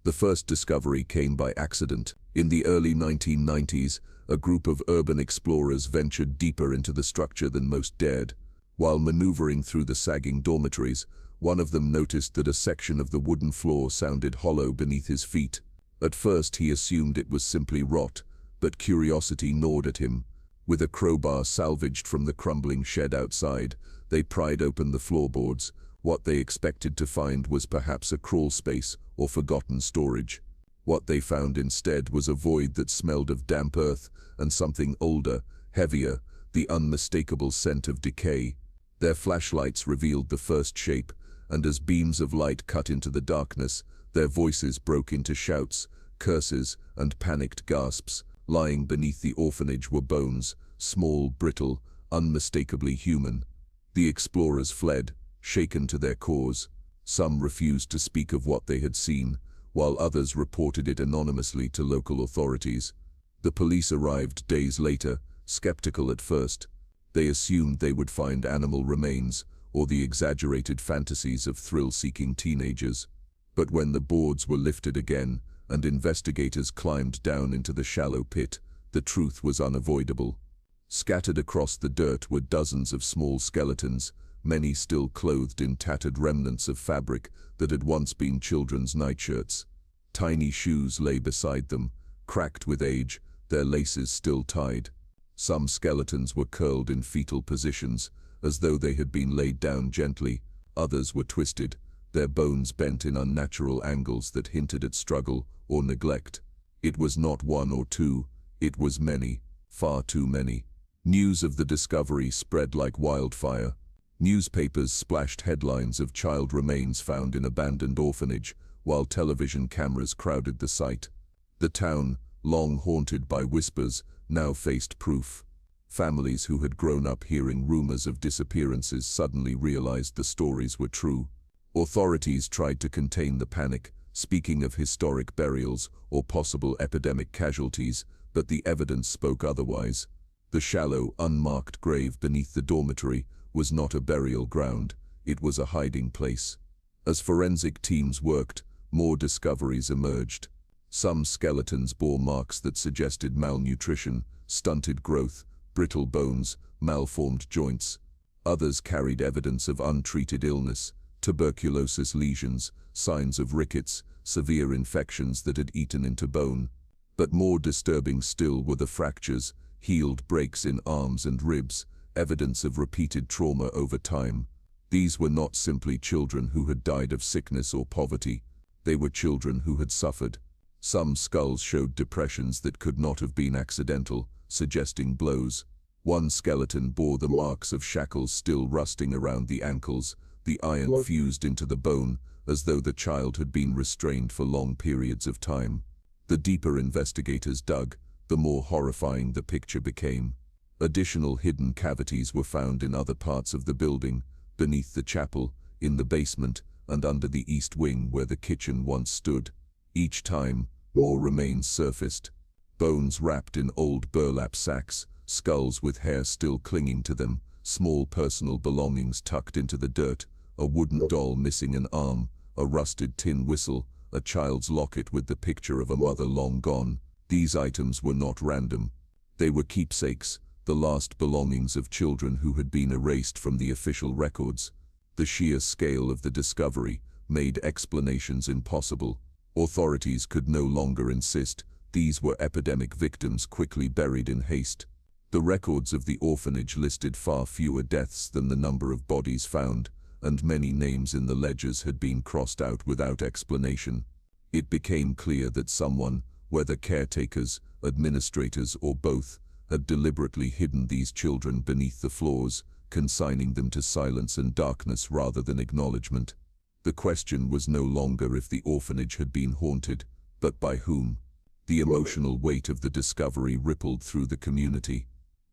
S1: The first discovery came by accident. In the early 1990s, a group of urban explorers ventured deeper into the structure than most dared. While maneuvering through the sagging dormitories, one of them noticed that a section of the wooden floor sounded hollow beneath his feet. At first he assumed it was simply rot, but curiosity gnawed at him. With a crowbar salvaged from the crumbling shed outside, they pried open the floorboards. What they expected to find was perhaps a crawl space or forgotten storage. What they found instead was a void that smelled of damp earth and something older, heavier, the unmistakable scent of decay. Their flashlights revealed the first shape, and as beams of light cut into the darkness, their voices broke into shouts, curses, and panicked gasps. Lying beneath the orphanage were bones, small, brittle, unmistakably human. The explorers fled, shaken to their cores. Some refused to speak of what they had seen, while others reported it anonymously to local authorities. The police arrived days later, skeptical at first. They assumed they would find animal remains, or the exaggerated fantasies of thrill-seeking teenagers. But when the boards were lifted again, and investigators climbed down into the shallow pit, the truth was unavoidable. Scattered across the dirt were dozens of small skeletons, many still clothed in tattered remnants of fabric that had once been children's nightshirts. Tiny shoes lay beside them, cracked with age, their laces still tied. Some skeletons were curled in fetal positions, as though they had been laid down gently. Others were twisted, their bones bent in unnatural angles that hinted at struggle or neglect. It was not one or two, it was many, far too many. News of the discovery spread like wildfire. Newspapers splashed headlines of child remains found in abandoned orphanage, while television cameras crowded the site. The town, long haunted by whispers, now faced proof. Families who had grown up hearing rumors of disappearances suddenly realized the stories were true. Authorities tried to contain the panic, speaking of historic burials or possible epidemic casualties, but the evidence spoke otherwise. The shallow, unmarked grave beneath the dormitory was not a burial ground, it was a hiding place. As forensic teams worked, more discoveries emerged. Some skeletons bore marks that suggested malnutrition, stunted growth, brittle bones, malformed joints. Others carried evidence of untreated illness, tuberculosis lesions, signs of rickets, severe infections that had eaten into bone. But more disturbing still were the fractures, healed breaks in arms and ribs, evidence of repeated trauma over time. These were not simply children who had died of sickness or poverty, they were children who had suffered. Some skulls showed depressions that could not have been accidental, suggesting blows. One skeleton bore the marks of shackles still rusting around the ankles, the iron fused into the bone, as though the child had been restrained for long periods of time. The deeper investigators dug, the more horrifying the picture became. Additional hidden cavities were found in other parts of the building, beneath the chapel, in the basement, and under the east wing where the kitchen once stood. Each time, more remains surfaced. Bones wrapped in old burlap sacks, skulls with hair still clinging to them, small personal belongings tucked into the dirt, a wooden doll missing an arm, a rusted tin whistle, a child's locket with the picture of a mother long gone. These items were not random. They were keepsakes, the last belongings of children who had been erased from the official records. The sheer scale of the discovery made explanations impossible. Authorities could no longer insist these were epidemic victims quickly buried in haste. The records of the orphanage listed far fewer deaths than the number of bodies found, and many names in the ledgers had been crossed out without explanation. It became clear that someone, whether caretakers, administrators, or both, had deliberately hidden these children beneath the floors, consigning them to silence and darkness rather than acknowledgement. The question was no longer if the orphanage had been haunted, but by whom. The emotional weight of the discovery rippled through the community.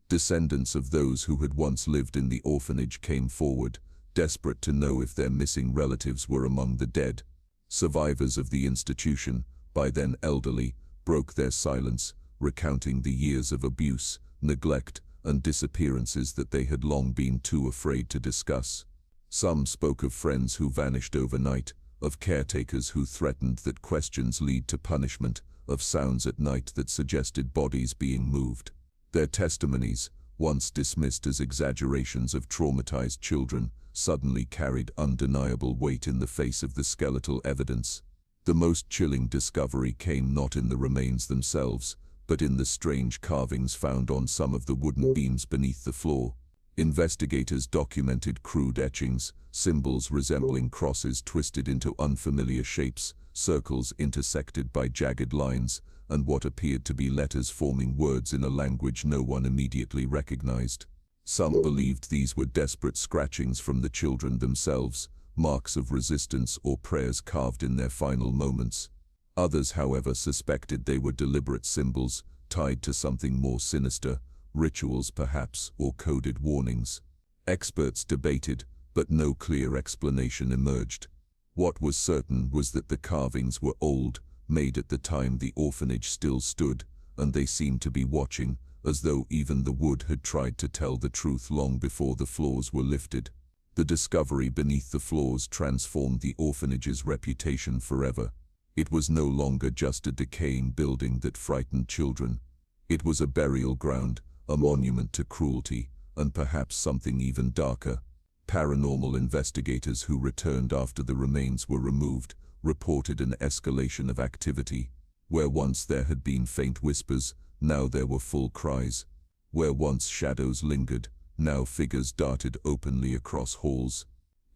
S1: Descendants of those who had once lived in the orphanage came forward, desperate to know if their missing relatives were among the dead. Survivors of the institution, by then elderly, broke their silence, recounting the years of abuse, neglect, and disappearances that they had long been too afraid to discuss. Some spoke of friends who vanished overnight, of caretakers who threatened that questions lead to punishment, of sounds at night that suggested bodies being moved. Their testimonies, once dismissed as exaggerations of traumatized children, suddenly carried undeniable weight in the face of the skeletal evidence. The most chilling discovery came not in the remains themselves, but in the strange carvings found on some of the wooden beams beneath the floor. Investigators documented crude etchings, symbols resembling crosses twisted into unfamiliar shapes, circles intersected by jagged lines, and what appeared to be letters forming words in a language no one immediately recognized. Some believed these were desperate scratchings from the children themselves, marks of resistance or prayers carved in their final moments. Others, however, suspected they were deliberate symbols, tied to something more sinister, rituals perhaps, or coded warnings. Experts debated, but no clear explanation emerged. What was certain was that the carvings were old, made at the time the orphanage still stood, and they seemed to be watching, as though even the wood had tried to tell the truth long before the floors were lifted. The discovery beneath the floors transformed the orphanage's reputation forever. It was no longer just a decaying building that frightened children. It was a burial ground, a monument to cruelty, and perhaps something even darker. Paranormal investigators who returned after the remains were removed reported an escalation of activity. Where once there had been faint whispers, now there were full cries. Where once shadows lingered, now figures darted openly across halls.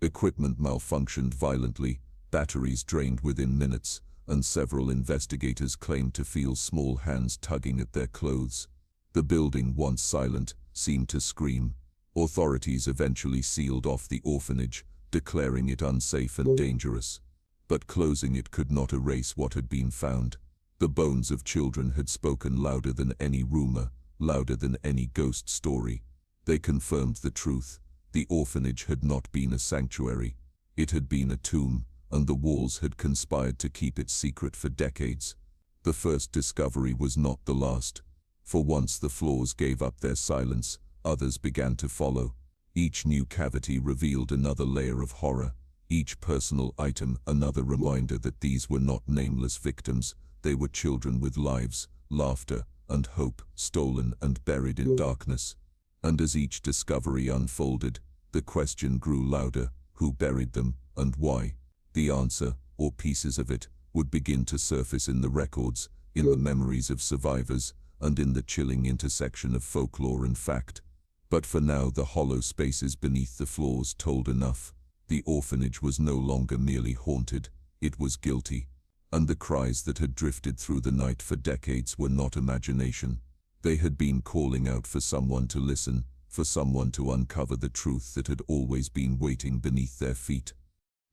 S1: Equipment malfunctioned violently, batteries drained within minutes, and several investigators claimed to feel small hands tugging at their clothes. The building, once silent, seemed to scream. Authorities eventually sealed off the orphanage, declaring it unsafe and dangerous. But closing it could not erase what had been found. The bones of children had spoken louder than any rumor, louder than any ghost story. They confirmed the truth. The orphanage had not been a sanctuary. It had been a tomb, and the walls had conspired to keep it secret for decades. The first discovery was not the last. For once the floors gave up their silence, others began to follow. Each new cavity revealed another layer of horror. Each personal item another reminder that these were not nameless victims. They were children with lives, laughter, and hope, stolen and buried in darkness. And as each discovery unfolded, the question grew louder: who buried them, and why? The answer, or pieces of it, would begin to surface in the records, in the memories of survivors, and in the chilling intersection of folklore and fact. But for now, the hollow spaces beneath the floors told enough. The orphanage was no longer merely haunted, it was guilty. And the cries that had drifted through the night for decades were not imagination. They had been calling out for someone to listen, for someone to uncover the truth that had always been waiting beneath their feet.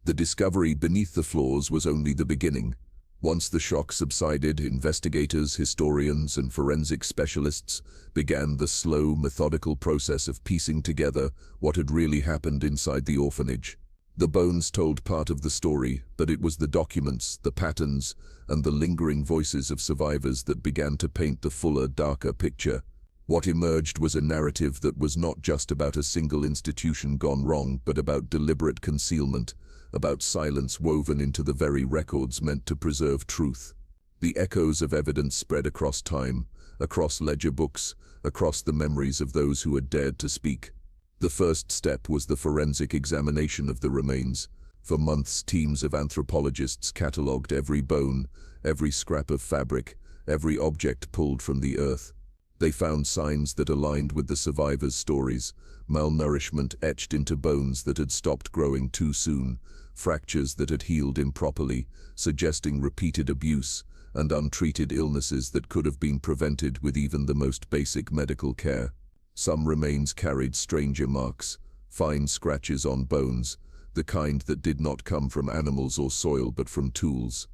S1: The discovery beneath the floors was only the beginning. Once the shock subsided, investigators, historians, and forensic specialists began the slow, methodical process of piecing together what had really happened inside the orphanage. The bones told part of the story, but it was the documents, the patterns, and the lingering voices of survivors that began to paint the fuller, darker picture. What emerged was a narrative that was not just about a single institution gone wrong, but about deliberate concealment, about silence woven into the very records meant to preserve truth. The echoes of evidence spread across time, across ledger books, across the memories of those who had dared to speak. The first step was the forensic examination of the remains. For months, teams of anthropologists catalogued every bone, every scrap of fabric, every object pulled from the earth. They found signs that aligned with the survivors' stories: malnourishment etched into bones that had stopped growing too soon, fractures that had healed improperly, suggesting repeated abuse, and untreated illnesses that could have been prevented with even the most basic medical care. Some remains carried stranger marks, fine scratches on bones, the kind that did not come from animals or soil but from tools.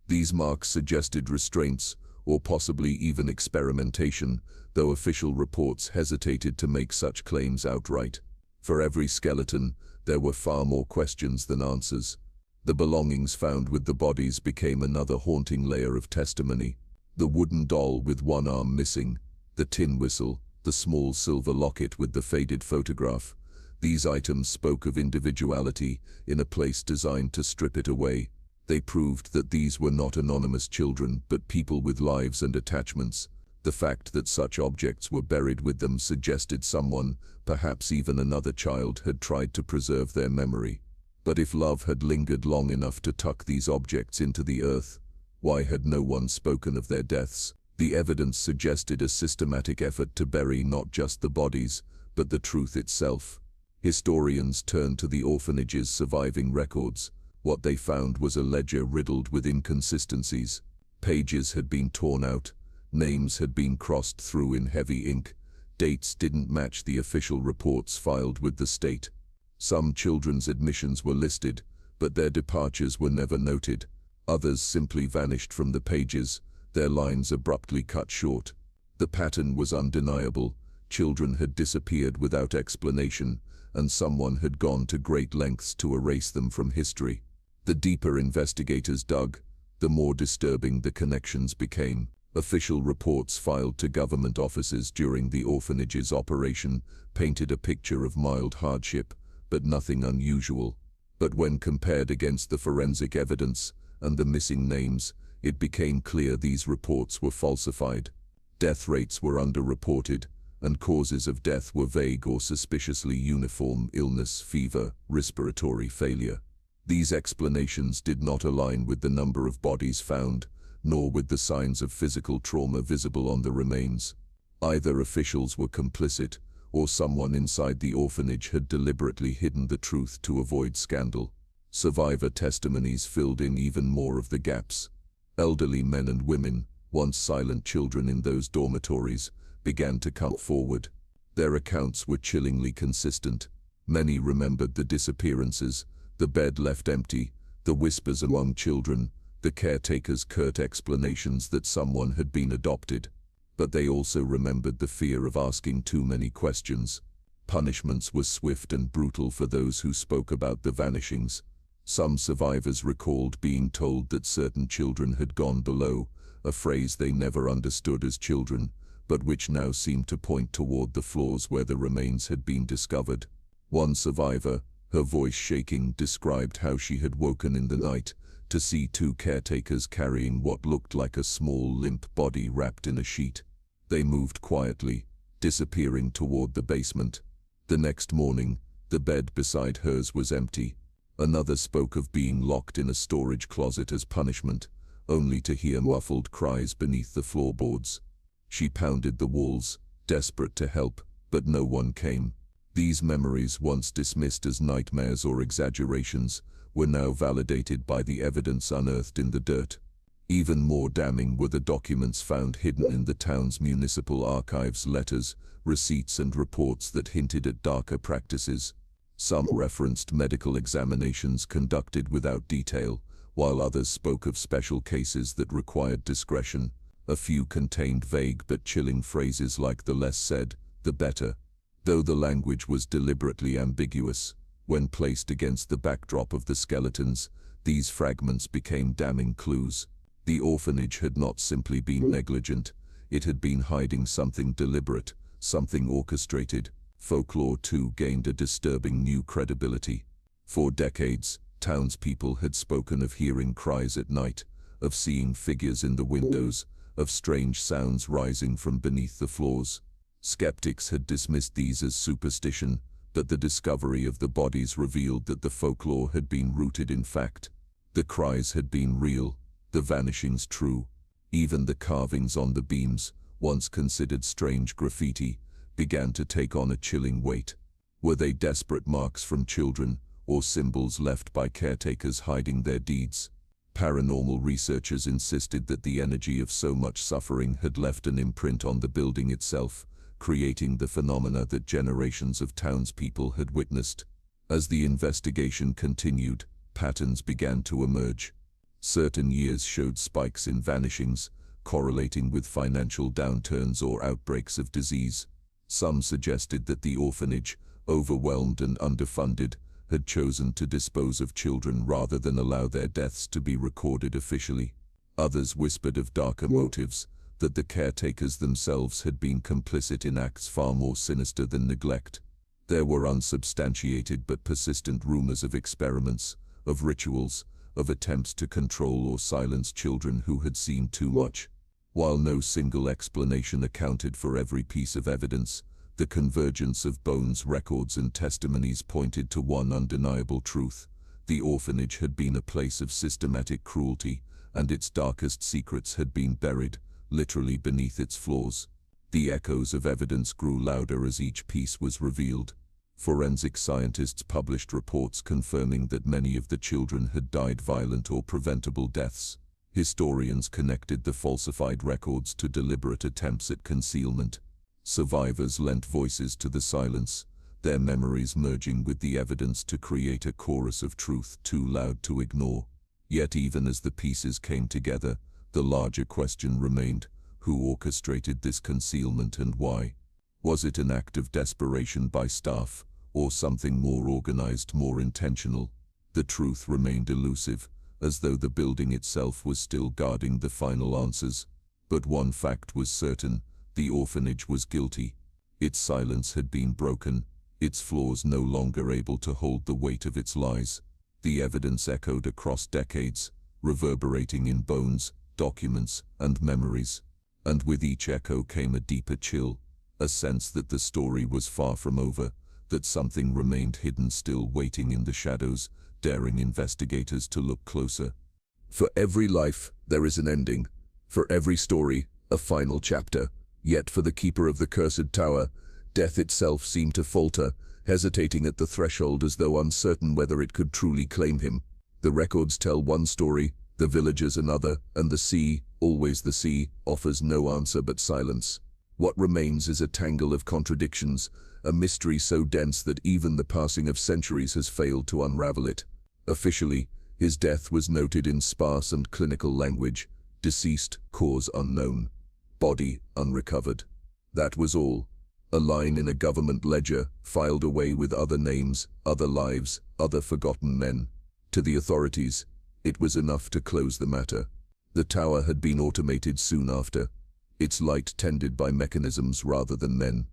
S1: These marks suggested restraints, or possibly even experimentation, though official reports hesitated to make such claims outright. For every skeleton, there were far more questions than answers. The belongings found with the bodies became another haunting layer of testimony. The wooden doll with one arm missing, the tin whistle, the small silver locket with the faded photograph. These items spoke of individuality in a place designed to strip it away. They proved that these were not anonymous children, but people with lives and attachments. The fact that such objects were buried with them suggested someone, perhaps even another child, had tried to preserve their memory. But if love had lingered long enough to tuck these objects into the earth, why had no one spoken of their deaths? The evidence suggested a systematic effort to bury not just the bodies, but the truth itself. Historians turned to the orphanage's surviving records. What they found was a ledger riddled with inconsistencies. Pages had been torn out, names had been crossed through in heavy ink, dates didn't match the official reports filed with the state. Some children's admissions were listed, but their departures were never noted. Others simply vanished from the pages, their lines abruptly cut short. The pattern was undeniable. Children had disappeared without explanation, and someone had gone to great lengths to erase them from history. The deeper investigators dug, the more disturbing the connections became. Official reports filed to government offices during the orphanage's operation painted a picture of mild hardship, but nothing unusual. But when compared against the forensic evidence and the missing names, it became clear these reports were falsified. Death rates were underreported, and causes of death were vague or suspiciously uniform: illness, fever, respiratory failure. These explanations did not align with the number of bodies found, nor with the signs of physical trauma visible on the remains. Either officials were complicit, or someone inside the orphanage had deliberately hidden the truth to avoid scandal. Survivor testimonies filled in even more of the gaps. Elderly men and women, once silent children in those dormitories, began to come forward. Their accounts were chillingly consistent. Many remembered the disappearances, the bed left empty, the whispers among children, the caretaker's curt explanations that someone had been adopted. But they also remembered the fear of asking too many questions. Punishments were swift and brutal for those who spoke about the vanishings. Some survivors recalled being told that certain children had gone below, a phrase they never understood as children, but which now seemed to point toward the floors where the remains had been discovered. One survivor, her voice shaking, described how she had woken in the night to see two caretakers carrying what looked like a small, limp body wrapped in a sheet. They moved quietly, disappearing toward the basement. The next morning, the bed beside hers was empty. Another spoke of being locked in a storage closet as punishment, only to hear muffled cries beneath the floorboards. She pounded the walls, desperate to help, but no one came. These memories, once dismissed as nightmares or exaggerations, were now validated by the evidence unearthed in the dirt. Even more damning were the documents found hidden in the town's municipal archives, letters, receipts and reports that hinted at darker practices. Some referenced medical examinations conducted without detail, while others spoke of special cases that required discretion. A few contained vague but chilling phrases like "the less said, the better," though the language was deliberately ambiguous. When placed against the backdrop of the skeletons, these fragments became damning clues. The orphanage had not simply been negligent, it had been hiding something deliberate, something orchestrated. Folklore too gained a disturbing new credibility. For decades, townspeople had spoken of hearing cries at night, of seeing figures in the windows, of strange sounds rising from beneath the floors. Skeptics had dismissed these as superstition, but the discovery of the bodies revealed that the folklore had been rooted in fact. The cries had been real, the vanishings true. Even the carvings on the beams, once considered strange graffiti, began to take on a chilling weight. Were they desperate marks from children, or symbols left by caretakers hiding their deeds? Paranormal researchers insisted that the energy of so much suffering had left an imprint on the building itself, creating the phenomena that generations of townspeople had witnessed. As the investigation continued, patterns began to emerge. Certain years showed spikes in vanishings, correlating with financial downturns or outbreaks of disease. Some suggested that the orphanage, overwhelmed and underfunded, had chosen to dispose of children rather than allow their deaths to be recorded officially. Others whispered of darker motives, that the caretakers themselves had been complicit in acts far more sinister than neglect. There were unsubstantiated but persistent rumors of experiments, of rituals, of attempts to control or silence children who had seen too much. While no single explanation accounted for every piece of evidence, the convergence of bones, records and testimonies pointed to one undeniable truth: the orphanage had been a place of systematic cruelty, and its darkest secrets had been buried, literally beneath its floors. The echoes of evidence grew louder as each piece was revealed. Forensic scientists published reports confirming that many of the children had died violent or preventable deaths. Historians connected the falsified records to deliberate attempts at concealment. Survivors lent voices to the silence, their memories merging with the evidence to create a chorus of truth too loud to ignore. Yet even as the pieces came together, the larger question remained: who orchestrated this concealment and why? Was it an act of desperation by staff, or something more organized, more intentional? The truth remained elusive, as though the building itself was still guarding the final answers. But one fact was certain: the orphanage was guilty. Its silence had been broken, its floors no longer able to hold the weight of its lies. The evidence echoed across decades, reverberating in bones, documents, and memories. And with each echo came a deeper chill, a sense that the story was far from over, that something remained hidden, still waiting in the shadows, daring investigators to look closer. For every life, there is an ending. For every story, a final chapter. Yet for the keeper of the cursed tower, death itself seemed to falter, hesitating at the threshold as though uncertain whether it could truly claim him. The records tell one story, the villagers another, and the sea, always the sea, offers no answer but silence. What remains is a tangle of contradictions, a mystery so dense that even the passing of centuries has failed to unravel it. Officially, his death was noted in sparse and clinical language: deceased, cause unknown, body unrecovered. That was all. A line in a government ledger, filed away with other names, other lives, other forgotten men. To the authorities, it was enough to close the matter. The tower had been automated soon after, its light tended by mechanisms rather than men.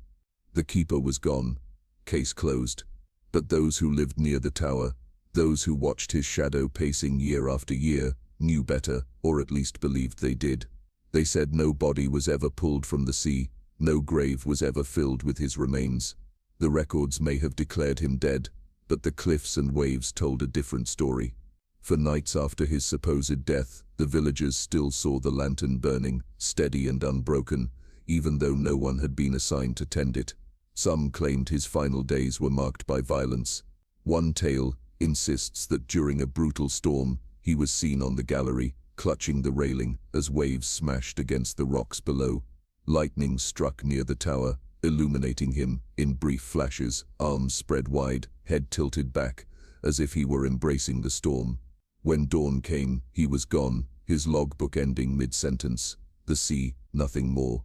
S1: The keeper was gone, case closed. But those who lived near the tower, those who watched his shadow pacing year after year, knew better, or at least believed they did. They said no body was ever pulled from the sea, no grave was ever filled with his remains. The records may have declared him dead, but the cliffs and waves told a different story. For nights after his supposed death, the villagers still saw the lantern burning, steady and unbroken, even though no one had been assigned to tend it. Some claimed his final days were marked by violence. One tale insists that during a brutal storm, he was seen on the gallery, clutching the railing as waves smashed against the rocks below. Lightning struck near the tower, illuminating him in brief flashes, arms spread wide, head tilted back, as if he were embracing the storm. When dawn came, he was gone, his logbook ending mid-sentence. The sea, nothing more.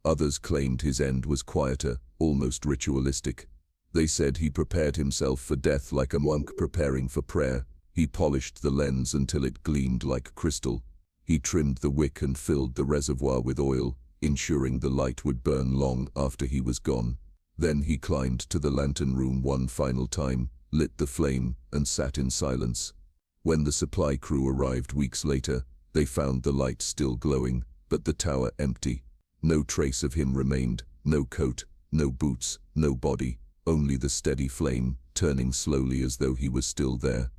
S1: Others claimed his end was quieter, almost ritualistic. They said he prepared himself for death like a monk preparing for prayer. He polished the lens until it gleamed like crystal. He trimmed the wick and filled the reservoir with oil, ensuring the light would burn long after he was gone. Then he climbed to the lantern room one final time, lit the flame, and sat in silence. When the supply crew arrived weeks later, they found the light still glowing, but the tower empty. No trace of him remained, no coat, no boots, no body, only the steady flame, turning slowly as though he was still there.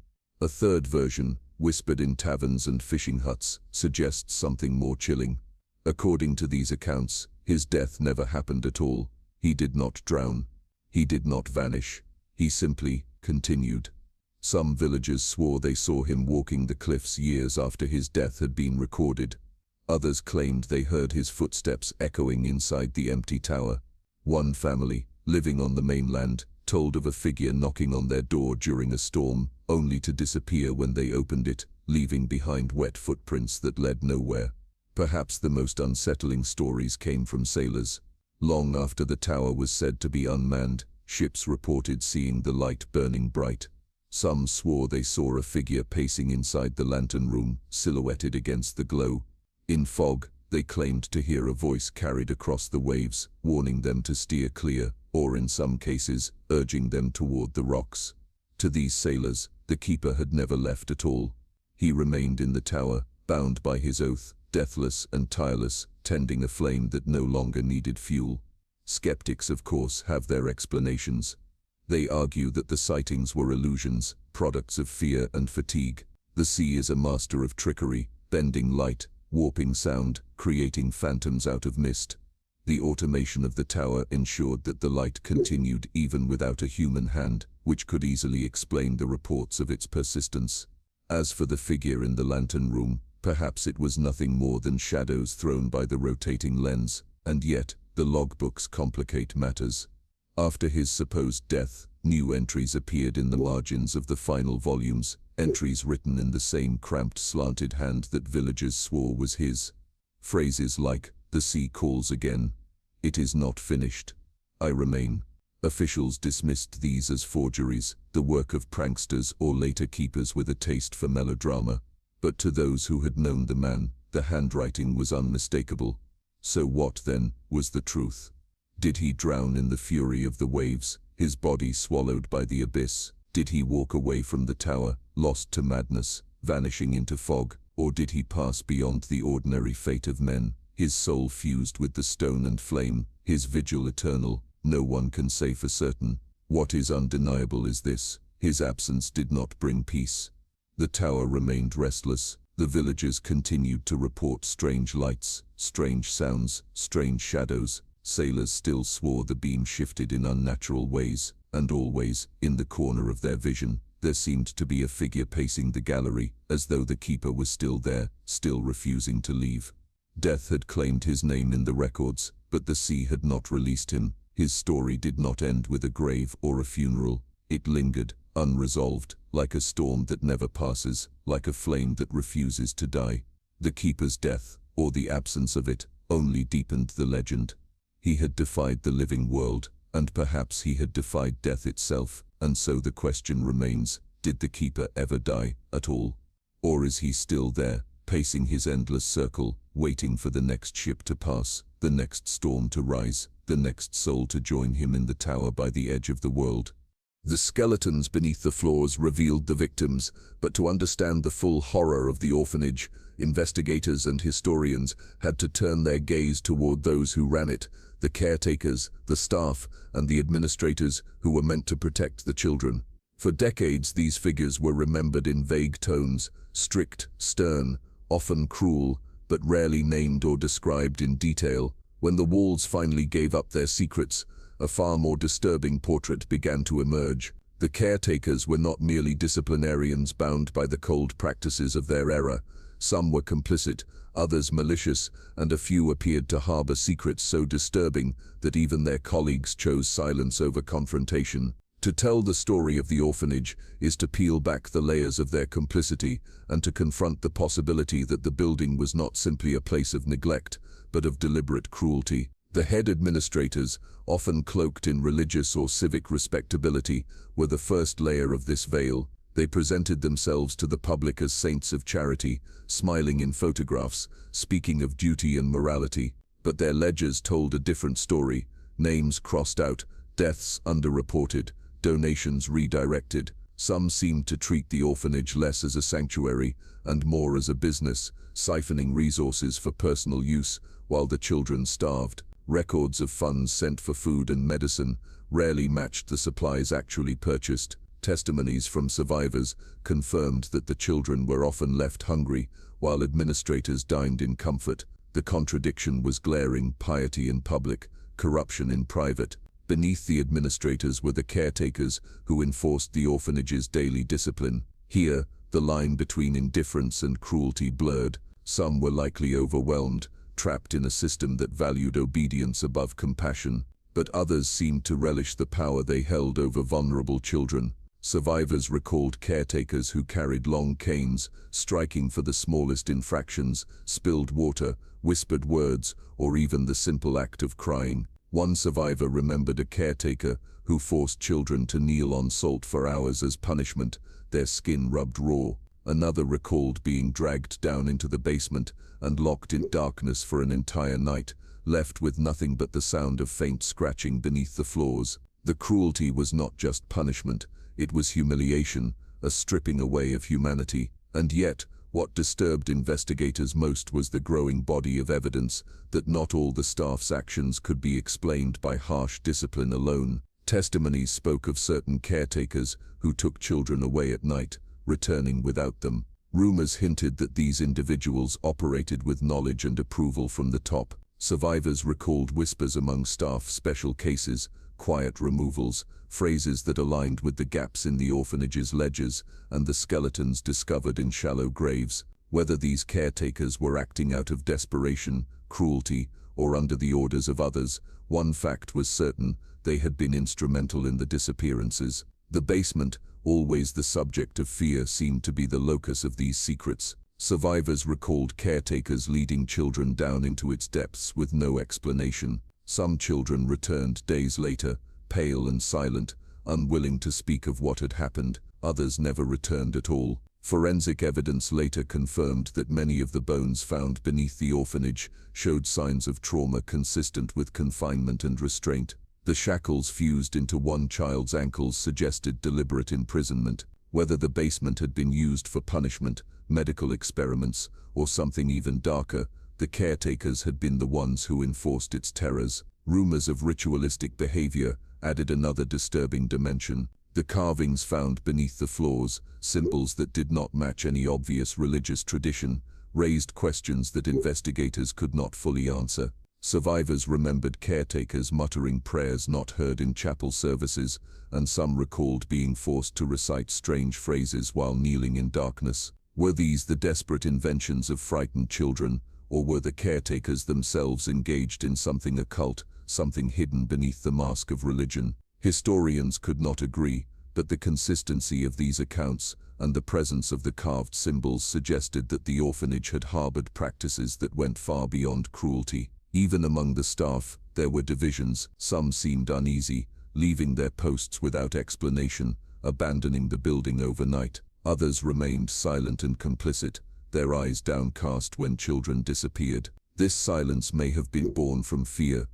S1: A third version, whispered in taverns and fishing huts, suggests something more chilling. According to these accounts, his death never happened at all. He did not drown. He did not vanish. He simply continued. Some villagers swore they saw him walking the cliffs years after his death had been recorded. Others claimed they heard his footsteps echoing inside the empty tower. One family, living on the mainland, told of a figure knocking on their door during a storm, only to disappear when they opened it, leaving behind wet footprints that led nowhere. Perhaps the most unsettling stories came from sailors. Long after the tower was said to be unmanned, ships reported seeing the light burning bright. Some swore they saw a figure pacing inside the lantern room, silhouetted against the glow. In fog, they claimed to hear a voice carried across the waves, warning them to steer clear, or in some cases, urging them toward the rocks. To these sailors, the keeper had never left at all. He remained in the tower, bound by his oath, deathless and tireless, tending a flame that no longer needed fuel. Skeptics, of course, have their explanations. They argue that the sightings were illusions, products of fear and fatigue. The sea is a master of trickery, bending light, warping sound, creating phantoms out of mist. The automation of the tower ensured that the light continued even without a human hand, which could easily explain the reports of its persistence. As for the figure in the lantern room, perhaps it was nothing more than shadows thrown by the rotating lens, and yet, the logbooks complicate matters. After his supposed death, new entries appeared in the margins of the final volumes, entries written in the same cramped, slanted hand that villagers swore was his. Phrases like, "The sea calls again," "It is not finished," "I remain." Officials dismissed these as forgeries, the work of pranksters or later keepers with a taste for melodrama. But to those who had known the man, the handwriting was unmistakable. So what, then, was the truth? Did he drown in the fury of the waves, his body swallowed by the abyss? Did he walk away from the tower, lost to madness, vanishing into fog? Or did he pass beyond the ordinary fate of men, his soul fused with the stone and flame, his vigil eternal? No one can say for certain. What is undeniable is this: his absence did not bring peace. The tower remained restless. The villagers continued to report strange lights, strange sounds, strange shadows. Sailors still swore the beam shifted in unnatural ways, and always, in the corner of their vision, there seemed to be a figure pacing the gallery, as though the keeper was still there, still refusing to leave. Death had claimed his name in the records, but the sea had not released him. His story did not end with a grave or a funeral. It lingered, unresolved, like a storm that never passes, like a flame that refuses to die. The keeper's death, or the absence of it, only deepened the legend. He had defied the living world, and perhaps he had defied death itself, and so the question remains, did the keeper ever die at all? Or is he still there, pacing his endless circle, waiting for the next ship to pass, the next storm to rise, the next soul to join him in the tower by the edge of the world? The skeletons beneath the floors revealed the victims, but to understand the full horror of the orphanage, investigators and historians had to turn their gaze toward those who ran it, the caretakers, the staff, and the administrators who were meant to protect the children. For decades, these figures were remembered in vague tones, strict, stern, often cruel, but rarely named or described in detail. When the walls finally gave up their secrets, a far more disturbing portrait began to emerge. The caretakers were not merely disciplinarians bound by the cold practices of their era. Some were complicit, others malicious, and a few appeared to harbor secrets so disturbing that even their colleagues chose silence over confrontation. To tell the story of the orphanage is to peel back the layers of their complicity and to confront the possibility that the building was not simply a place of neglect, but of deliberate cruelty. The head administrators, often cloaked in religious or civic respectability, were the first layer of this veil. They presented themselves to the public as saints of charity, smiling in photographs, speaking of duty and morality. But their ledgers told a different story. Names crossed out, deaths underreported, donations redirected. Some seemed to treat the orphanage less as a sanctuary and more as a business, siphoning resources for personal use while the children starved. Records of funds sent for food and medicine rarely matched the supplies actually purchased. Testimonies from survivors confirmed that the children were often left hungry while administrators dined in comfort. The contradiction was glaring: piety in public, corruption in private. Beneath the administrators were the caretakers who enforced the orphanage's daily discipline. Here, the line between indifference and cruelty blurred. Some were likely overwhelmed, trapped in a system that valued obedience above compassion, but others seemed to relish the power they held over vulnerable children. Survivors recalled caretakers who carried long canes, striking for the smallest infractions, spilled water, whispered words, or even the simple act of crying. One survivor remembered a caretaker who forced children to kneel on salt for hours as punishment, their skin rubbed raw. Another recalled being dragged down into the basement and locked in darkness for an entire night, left with nothing but the sound of faint scratching beneath the floors. The cruelty was not just punishment, it was humiliation, a stripping away of humanity. And yet, what disturbed investigators most was the growing body of evidence that not all the staff's actions could be explained by harsh discipline alone. Testimonies spoke of certain caretakers who took children away at night, returning without them. Rumors hinted that these individuals operated with knowledge and approval from the top. Survivors recalled whispers among staff: special cases, quiet removals, phrases that aligned with the gaps in the orphanage's ledgers and the skeletons discovered in shallow graves. Whether these caretakers were acting out of desperation, cruelty, or under the orders of others, one fact was certain: they had been instrumental in the disappearances. The basement, always the subject of fear, seemed to be the locus of these secrets. Survivors recalled caretakers leading children down into its depths with no explanation. Some children returned days later, pale and silent, unwilling to speak of what had happened. Others never returned at all. Forensic evidence later confirmed that many of the bones found beneath the orphanage showed signs of trauma consistent with confinement and restraint. The shackles fused into one child's ankles suggested deliberate imprisonment. Whether the basement had been used for punishment, medical experiments, or something even darker, the caretakers had been the ones who enforced its terrors. Rumors of ritualistic behavior added another disturbing dimension. The carvings found beneath the floors, symbols that did not match any obvious religious tradition, raised questions that investigators could not fully answer. Survivors remembered caretakers muttering prayers not heard in chapel services, and some recalled being forced to recite strange phrases while kneeling in darkness. Were these the desperate inventions of frightened children, or were the caretakers themselves engaged in something occult, something hidden beneath the mask of religion? Historians could not agree, but the consistency of these accounts and the presence of the carved symbols suggested that the orphanage had harbored practices that went far beyond cruelty. Even among the staff, there were divisions. Some seemed uneasy, leaving their posts without explanation, abandoning the building overnight. Others remained silent and complicit, their eyes downcast when children disappeared. This silence may have been born from fear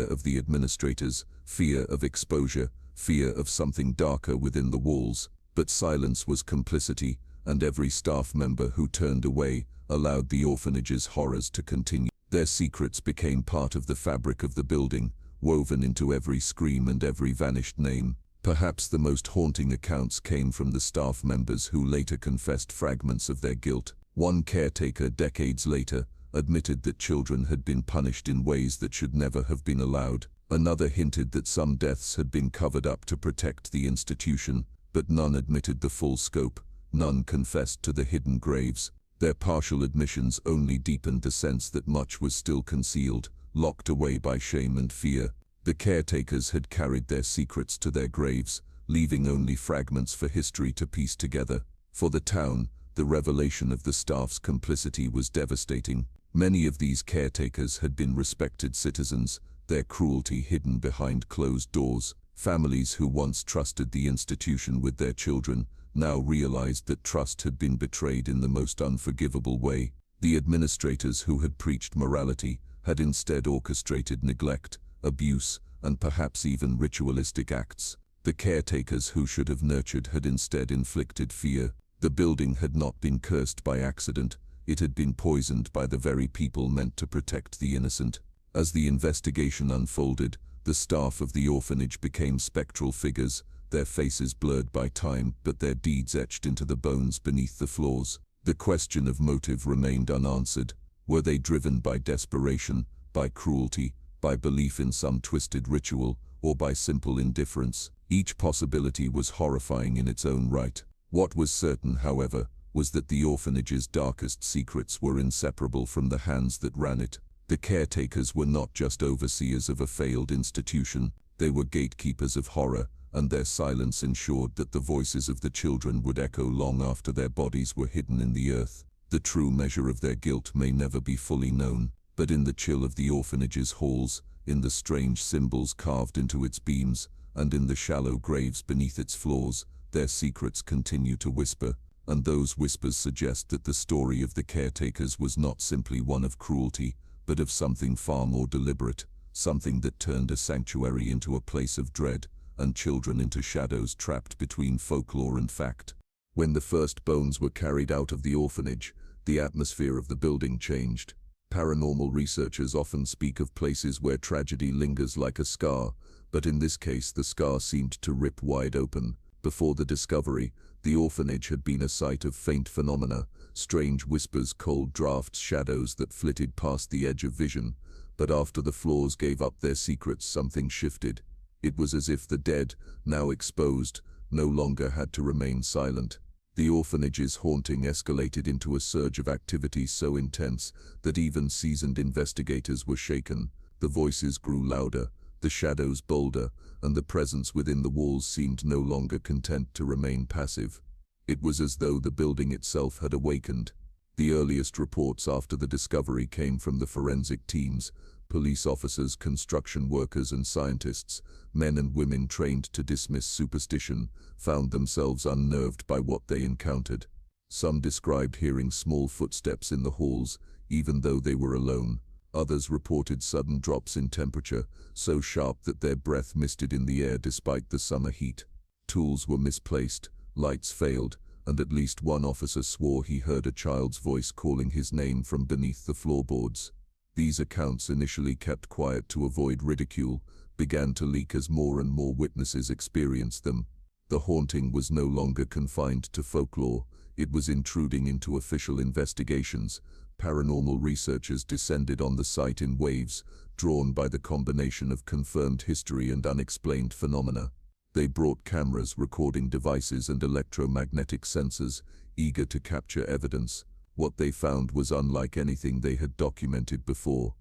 S1: of the administrators, fear of exposure, fear of something darker within the walls. But silence was complicity, and every staff member who turned away allowed the orphanage's horrors to continue. Their secrets became part of the fabric of the building, woven into every scream and every vanished name. Perhaps the most haunting accounts came from the staff members who later confessed fragments of their guilt. One caretaker decades later, admitted that children had been punished in ways that should never have been allowed. Another hinted that some deaths had been covered up to protect the institution, but none admitted the full scope. None confessed to the hidden graves. Their partial admissions only deepened the sense that much was still concealed, locked away by shame and fear. The caretakers had carried their secrets to their graves, leaving only fragments for history to piece together. For the town, the revelation of the staff's complicity was devastating. Many of these caretakers had been respected citizens, their cruelty hidden behind closed doors. Families who once trusted the institution with their children now realized that trust had been betrayed in the most unforgivable way. The administrators who had preached morality had instead orchestrated neglect, abuse, and perhaps even ritualistic acts. The caretakers who should have nurtured had instead inflicted fear. The building had not been cursed by accident, it had been poisoned by the very people meant to protect the innocent. As the investigation unfolded, the staff of the orphanage became spectral figures, their faces blurred by time, but their deeds etched into the bones beneath the floors. The question of motive remained unanswered. Were they driven by desperation, by cruelty, by belief in some twisted ritual, or by simple indifference? Each possibility was horrifying in its own right. What was certain, however, was that the orphanage's darkest secrets were inseparable from the hands that ran it. The caretakers were not just overseers of a failed institution, they were gatekeepers of horror, and their silence ensured that the voices of the children would echo long after their bodies were hidden in the earth. The true measure of their guilt may never be fully known, but in the chill of the orphanage's halls, in the strange symbols carved into its beams, and in the shallow graves beneath its floors, their secrets continue to whisper, and those whispers suggest that the story of the caretakers was not simply one of cruelty, but of something far more deliberate, something that turned a sanctuary into a place of dread, and children into shadows trapped between folklore and fact. When the first bones were carried out of the orphanage, the atmosphere of the building changed. Paranormal researchers often speak of places where tragedy lingers like a scar, but in this case the scar seemed to rip wide open. Before the discovery, the orphanage had been a site of faint phenomena, strange whispers, cold drafts, shadows that flitted past the edge of vision. But after the floors gave up their secrets, something shifted. It was as if the dead, now exposed, no longer had to remain silent. The orphanage's haunting escalated into a surge of activity so intense that even seasoned investigators were shaken. The voices grew louder, the shadows bolder, and the presence within the walls seemed no longer content to remain passive. It was as though the building itself had awakened. The earliest reports after the discovery came from the forensic teams, police officers, construction workers, and scientists. Men and women trained to dismiss superstition found themselves unnerved by what they encountered. Some described hearing small footsteps in the halls, even though they were alone. Others reported sudden drops in temperature, so sharp that their breath misted in the air despite the summer heat. Tools were misplaced, lights failed, and at least one officer swore he heard a child's voice calling his name from beneath the floorboards. These accounts, initially kept quiet to avoid ridicule, began to leak as more and more witnesses experienced them. The haunting was no longer confined to folklore, it was intruding into official investigations. Paranormal researchers descended on the site in waves, drawn by the combination of confirmed history and unexplained phenomena. They brought cameras, recording devices, and electromagnetic sensors, eager to capture evidence. What they found was unlike anything they had documented before.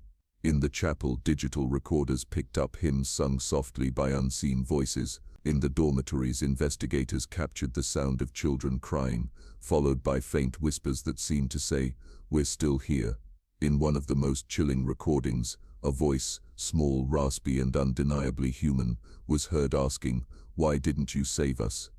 S1: In the chapel, digital recorders picked up hymns sung softly by unseen voices. In the dormitories, investigators captured the sound of children crying, followed by faint whispers that seemed to say, "We're still here." In one of the most chilling recordings, a voice, small, raspy, and undeniably human, was heard asking, "Why didn't you save us?"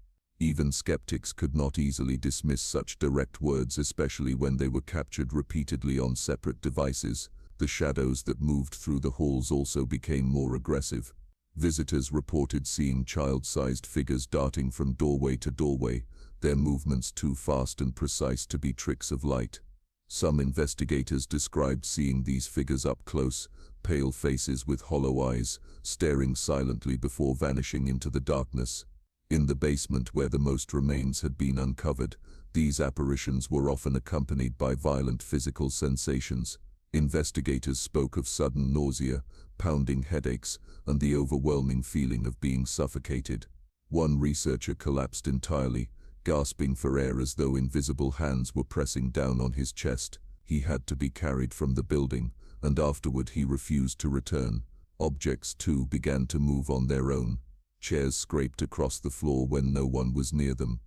S1: Even skeptics could not easily dismiss such direct words, especially when they were captured repeatedly on separate devices. The shadows that moved through the halls also became more aggressive. Visitors reported seeing child-sized figures darting from doorway to doorway, their movements too fast and precise to be tricks of light. Some investigators described seeing these figures up close, pale faces with hollow eyes, staring silently before vanishing into the darkness. In the basement where the most remains had been uncovered, these apparitions were often accompanied by violent physical sensations. Investigators spoke of sudden nausea, pounding headaches, and the overwhelming feeling of being suffocated. One researcher collapsed entirely, gasping for air as though invisible hands were pressing down on his chest. He had to be carried from the building, and afterward he refused to return. Objects too began to move on their own. Chairs scraped across the floor when no one was near them.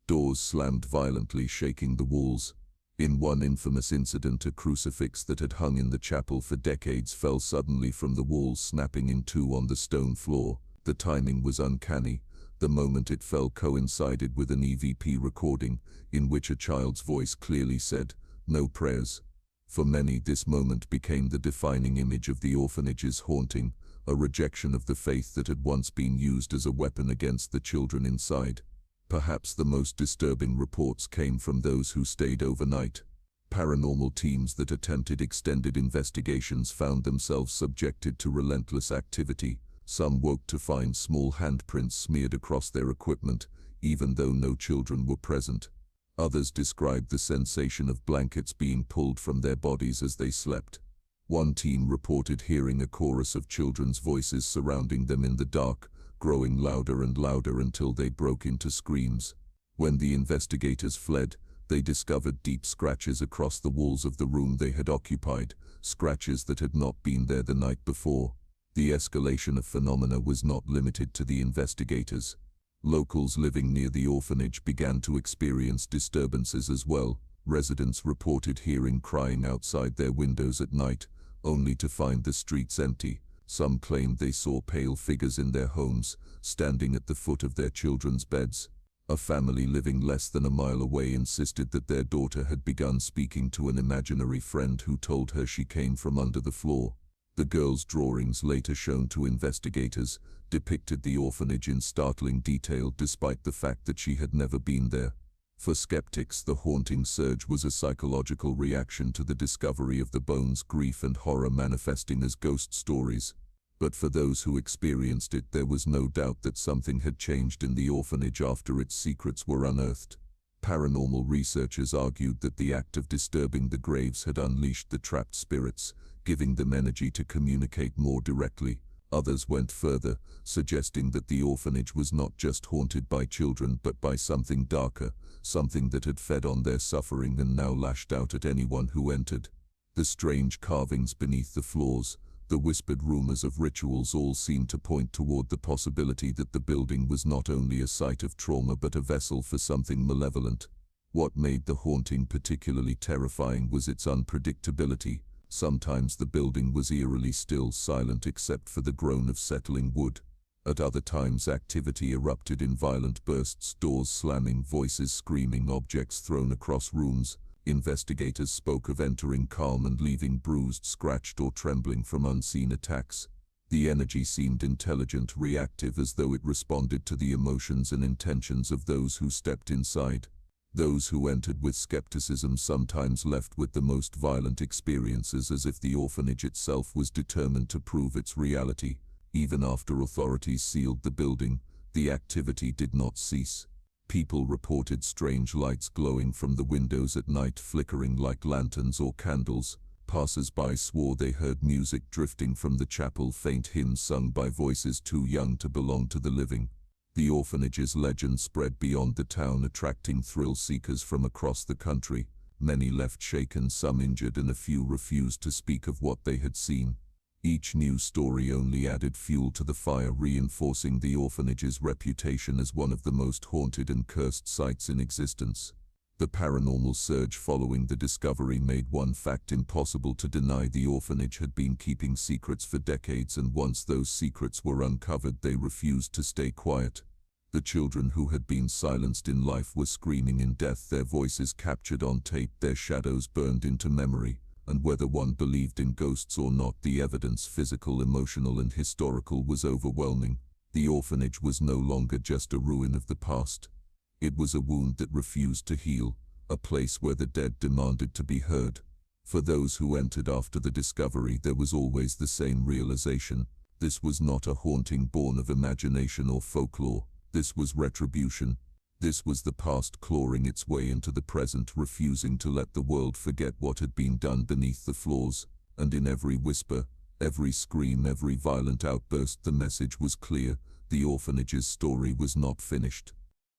S1: Doors slammed violently, shaking the walls. In one infamous incident, a crucifix that had hung in the chapel for decades fell suddenly from the walls, snapping in two on the stone floor. The timing was uncanny. The moment it fell coincided with an EVP recording, in which a child's voice clearly said, "No prayers." For many, this moment became the defining image of the orphanage's haunting, a rejection of the faith that had once been used as a weapon against the children inside. Perhaps the most disturbing reports came from those who stayed overnight. Paranormal teams that attempted extended investigations found themselves subjected to relentless activity. Some woke to find small handprints smeared across their equipment, even though no children were present. Others described the sensation of blankets being pulled from their bodies as they slept. One team reported hearing a chorus of children's voices surrounding them in the dark, growing louder and louder until they broke into screams. When the investigators fled, they discovered deep scratches across the walls of the room they had occupied, scratches that had not been there the night before. The escalation of phenomena was not limited to the investigators. Locals living near the orphanage began to experience disturbances as well. Residents reported hearing crying outside their windows at night, only to find the streets empty. Some claimed they saw pale figures in their homes, standing at the foot of their children's beds. A family living less than a mile away insisted that their daughter had begun speaking to an imaginary friend who told her she came from under the floor. The girl's drawings, later shown to investigators, depicted the orphanage in startling detail despite the fact that she had never been there. For skeptics, the haunting surge was a psychological reaction to the discovery of the bones, grief and horror manifesting as ghost stories. But for those who experienced it, there was no doubt that something had changed in the orphanage after its secrets were unearthed. Paranormal researchers argued that the act of disturbing the graves had unleashed the trapped spirits, giving them energy to communicate more directly. Others went further, suggesting that the orphanage was not just haunted by children but by something darker, something that had fed on their suffering and now lashed out at anyone who entered. The strange carvings beneath the floors, the whispered rumors of rituals, all seemed to point toward the possibility that the building was not only a site of trauma but a vessel for something malevolent. What made the haunting particularly terrifying was its unpredictability. Sometimes the building was eerily still, silent except for the groan of settling wood. At other times activity erupted in violent bursts, doors slamming, voices screaming, objects thrown across rooms. Investigators spoke of entering calm and leaving bruised, scratched or trembling from unseen attacks. The energy seemed intelligent, reactive, as though it responded to the emotions and intentions of those who stepped inside. Those who entered with skepticism sometimes left with the most violent experiences, as if the orphanage itself was determined to prove its reality. Even after authorities sealed the building, the activity did not cease. People reported strange lights glowing from the windows at night, flickering like lanterns or candles. Passers-by swore they heard music drifting from the chapel, faint hymns sung by voices too young to belong to the living. The orphanage's legend spread beyond the town, attracting thrill-seekers from across the country. Many left shaken, some injured, and a few refused to speak of what they had seen. Each news story only added fuel to the fire, reinforcing the orphanage's reputation as one of the most haunted and cursed sites in existence. The paranormal surge following the discovery made one fact impossible to deny: the orphanage had been keeping secrets for decades, and once those secrets were uncovered, they refused to stay quiet. The children who had been silenced in life were screaming in death, their voices captured on tape, their shadows burned into memory. And whether one believed in ghosts or not, the evidence, physical, emotional, and historical, was overwhelming. The orphanage was no longer just a ruin of the past. It was a wound that refused to heal, a place where the dead demanded to be heard. For those who entered after the discovery, there was always the same realization: this was not a haunting born of imagination or folklore. This was retribution. This was the past clawing its way into the present, refusing to let the world forget what had been done beneath the floors. and in every whisper, every scream, every violent outburst, the message was clear: the orphanage's story was not finished.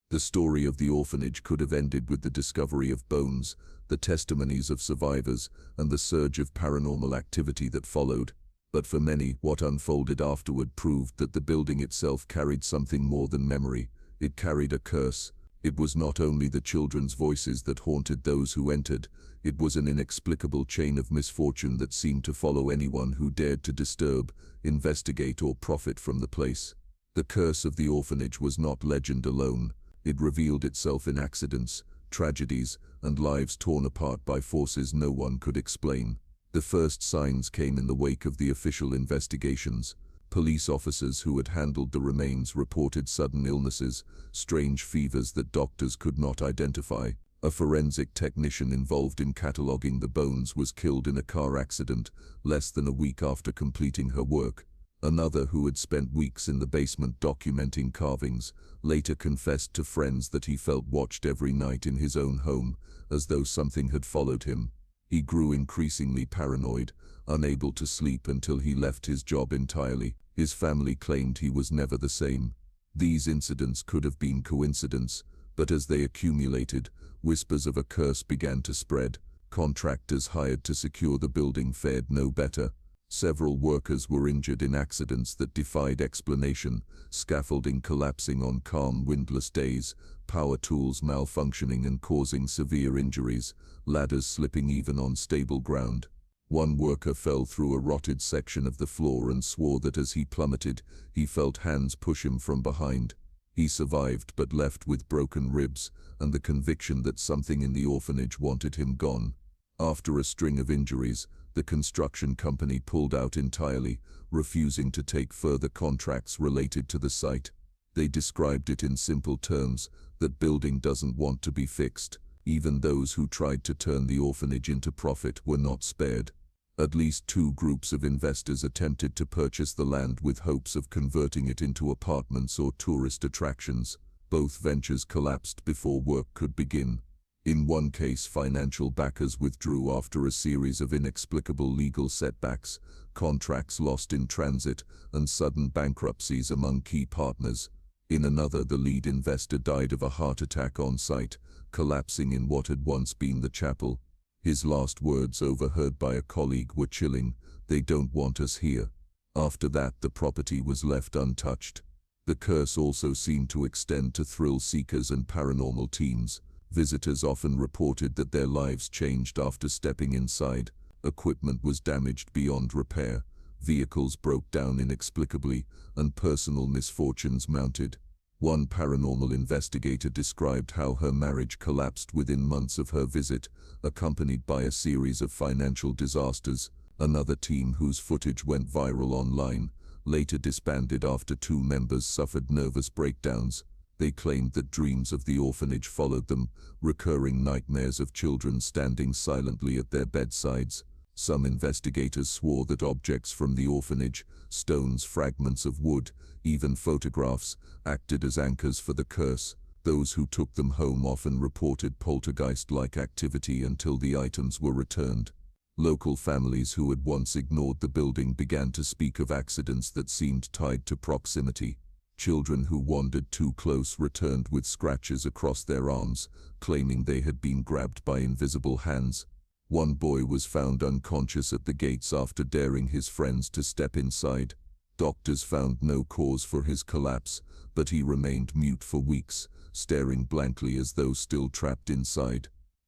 S1: The story of the orphanage could have ended with the discovery of bones, the testimonies of survivors, and the surge of paranormal activity that followed. But for many, what unfolded afterward proved that the building itself carried something more than memory. It carried a curse. It was not only the children's voices that haunted those who entered, it was an inexplicable chain of misfortune that seemed to follow anyone who dared to disturb, investigate, or profit from the place. The curse of the orphanage was not legend alone. It revealed itself in accidents, tragedies, and lives torn apart by forces no one could explain. The first signs came in the wake of the official investigations. Police officers who had handled the remains reported sudden illnesses, strange fevers that doctors could not identify. A forensic technician involved in cataloging the bones was killed in a car accident less than a week after completing her work. Another, who had spent weeks in the basement documenting carvings, later confessed to friends that he felt watched every night in his own home, as though something had followed him. He grew increasingly paranoid, unable to sleep until he left his job entirely. His family claimed he was never the same. These incidents could have been coincidence, but as they accumulated, whispers of a curse began to spread. Contractors hired to secure the building fared no better. Several workers were injured in accidents that defied explanation: scaffolding collapsing on calm, windless days, power tools malfunctioning and causing severe injuries, ladders slipping even on stable ground. One worker fell through a rotted section of the floor and swore that as he plummeted, he felt hands push him from behind. He survived, but left with broken ribs and the conviction that something in the orphanage wanted him gone. After a string of injuries, the construction company pulled out entirely, refusing to take further contracts related to the site. They described it in simple terms: that building doesn't want to be fixed. Even those who tried to turn the orphanage into profit were not spared. At least 2 groups of investors attempted to purchase the land with hopes of converting it into apartments or tourist attractions. Both ventures collapsed before work could begin. In one case, financial backers withdrew after a series of inexplicable legal setbacks, contracts lost in transit, and sudden bankruptcies among key partners. In another, the lead investor died of a heart attack on site, collapsing in what had once been the chapel. His last words, overheard by a colleague, were chilling: "They don't want us here." After that, the property was left untouched. The curse also seemed to extend to thrill seekers and paranormal teams. Visitors often reported that their lives changed after stepping inside. Equipment was damaged beyond repair, vehicles broke down inexplicably, and personal misfortunes mounted. One paranormal investigator described how her marriage collapsed within months of her visit, accompanied by a series of financial disasters. Another team, whose footage went viral online, later disbanded after 2 members suffered nervous breakdowns. They claimed that dreams of the orphanage followed them, recurring nightmares of children standing silently at their bedsides. Some investigators swore that objects from the orphanage, stones, fragments of wood, even photographs, acted as anchors for the curse. Those who took them home often reported poltergeist-like activity until the items were returned. Local families who had once ignored the building began to speak of accidents that seemed tied to proximity. Children who wandered too close returned with scratches across their arms, claiming they had been grabbed by invisible hands. One boy was found unconscious at the gates after daring his friends to step inside. Doctors found no cause for his collapse, but he remained mute for weeks, staring blankly as though still trapped inside.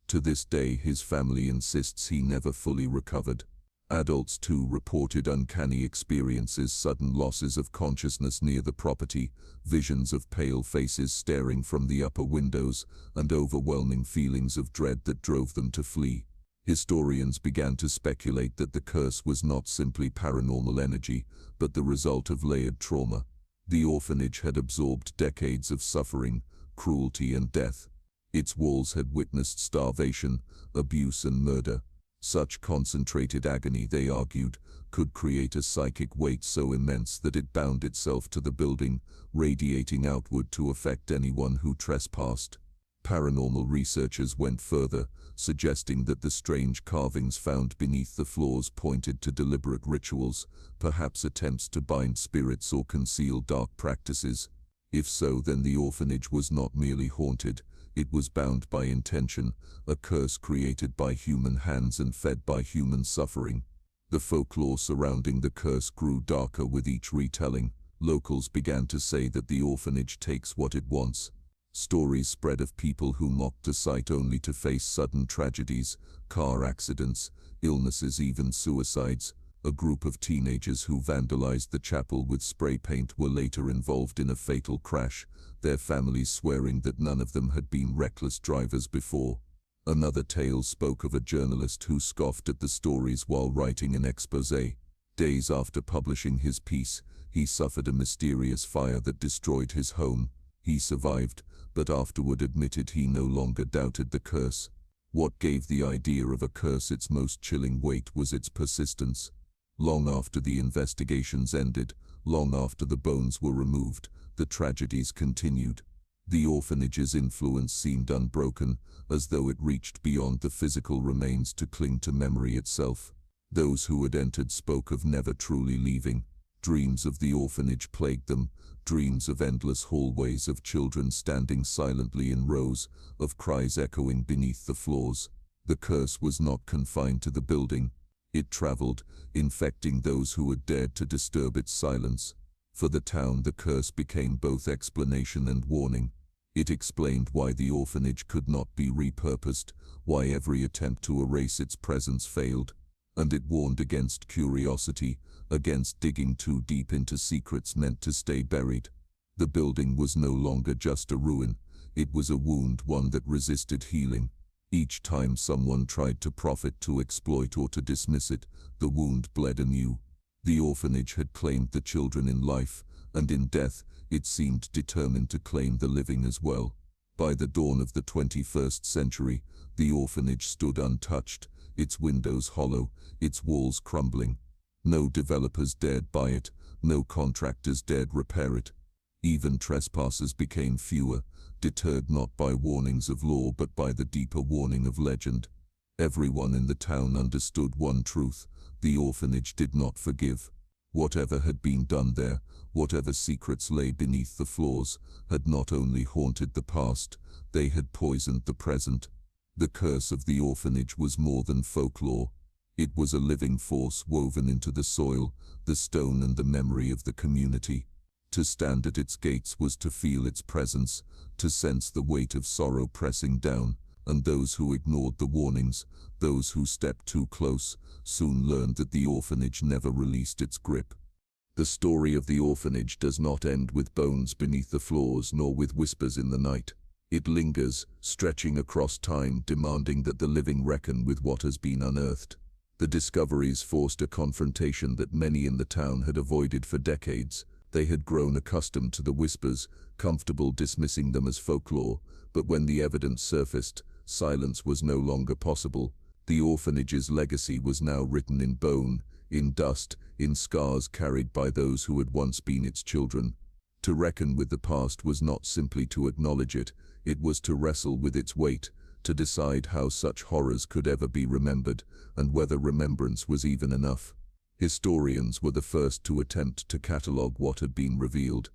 S1: To this day, his family insists he never fully recovered. Adults too reported uncanny experiences: sudden losses of consciousness near the property, visions of pale faces staring from the upper windows, and overwhelming feelings of dread that drove them to flee. Historians began to speculate that the curse was not simply paranormal energy, but the result of layered trauma. The orphanage had absorbed decades of suffering, cruelty, and death. Its walls had witnessed starvation, abuse, and murder. Such concentrated agony, they argued, could create a psychic weight so immense that it bound itself to the building, radiating outward to affect anyone who trespassed. Paranormal researchers went further, suggesting that the strange carvings found beneath the floors pointed to deliberate rituals, perhaps attempts to bind spirits or conceal dark practices. If so, then the orphanage was not merely haunted, it was bound by intention, a curse created by human hands and fed by human suffering. The folklore surrounding the curse grew darker with each retelling. Locals began to say that the orphanage takes what it wants. Stories spread of people who mocked the site only to face sudden tragedies, car accidents, illnesses, even suicides. A group of teenagers who vandalized the chapel with spray paint were later involved in a fatal crash, their families swearing that none of them had been reckless drivers before. Another tale spoke of a journalist who scoffed at the stories while writing an exposé. Days after publishing his piece, he suffered a mysterious fire that destroyed his home. He survived, but afterward admitted he no longer doubted the curse. What gave the idea of a curse its most chilling weight was its persistence. Long after the investigations ended, long after the bones were removed, the tragedies continued. The orphanage's influence seemed unbroken, as though it reached beyond the physical remains to cling to memory itself. Those who had entered spoke of never truly leaving. Dreams of the orphanage plagued them, dreams of endless hallways, of children standing silently in rows, of cries echoing beneath the floors. The curse was not confined to the building. It traveled, infecting those who had dared to disturb its silence. For the town, the curse became both explanation and warning. It explained why the orphanage could not be repurposed, why every attempt to erase its presence failed. And it warned against curiosity, against digging too deep into secrets meant to stay buried. The building was no longer just a ruin, it was a wound, one that resisted healing. Each time someone tried to profit, to exploit, or to dismiss it, the wound bled anew. The orphanage had claimed the children in life, and in death, it seemed determined to claim the living as well. By the dawn of the 21st century, the orphanage stood untouched, its windows hollow, its walls crumbling. No developers dared buy it, no contractors dared repair it. Even trespassers became fewer, deterred not by warnings of law but by the deeper warning of legend. Everyone in the town understood one truth: the orphanage did not forgive. Whatever had been done there, whatever secrets lay beneath the floors, had not only haunted the past, they had poisoned the present. The curse of the orphanage was more than folklore. It was a living force woven into the soil, the stone, and the memory of the community. To stand at its gates was to feel its presence, to sense the weight of sorrow pressing down, and those who ignored the warnings, those who stepped too close, soon learned that the orphanage never released its grip. The story of the orphanage does not end with bones beneath the floors nor with whispers in the night. It lingers, stretching across time, demanding that the living reckon with what has been unearthed. The discoveries forced a confrontation that many in the town had avoided for decades. They had grown accustomed to the whispers, comfortable dismissing them as folklore, but when the evidence surfaced, silence was no longer possible. The orphanage's legacy was now written in bone, in dust, in scars carried by those who had once been its children. To reckon with the past was not simply to acknowledge it, it was to wrestle with its weight, to decide how such horrors could ever be remembered, and whether remembrance was even enough. Historians were the first to attempt to catalogue what had been revealed.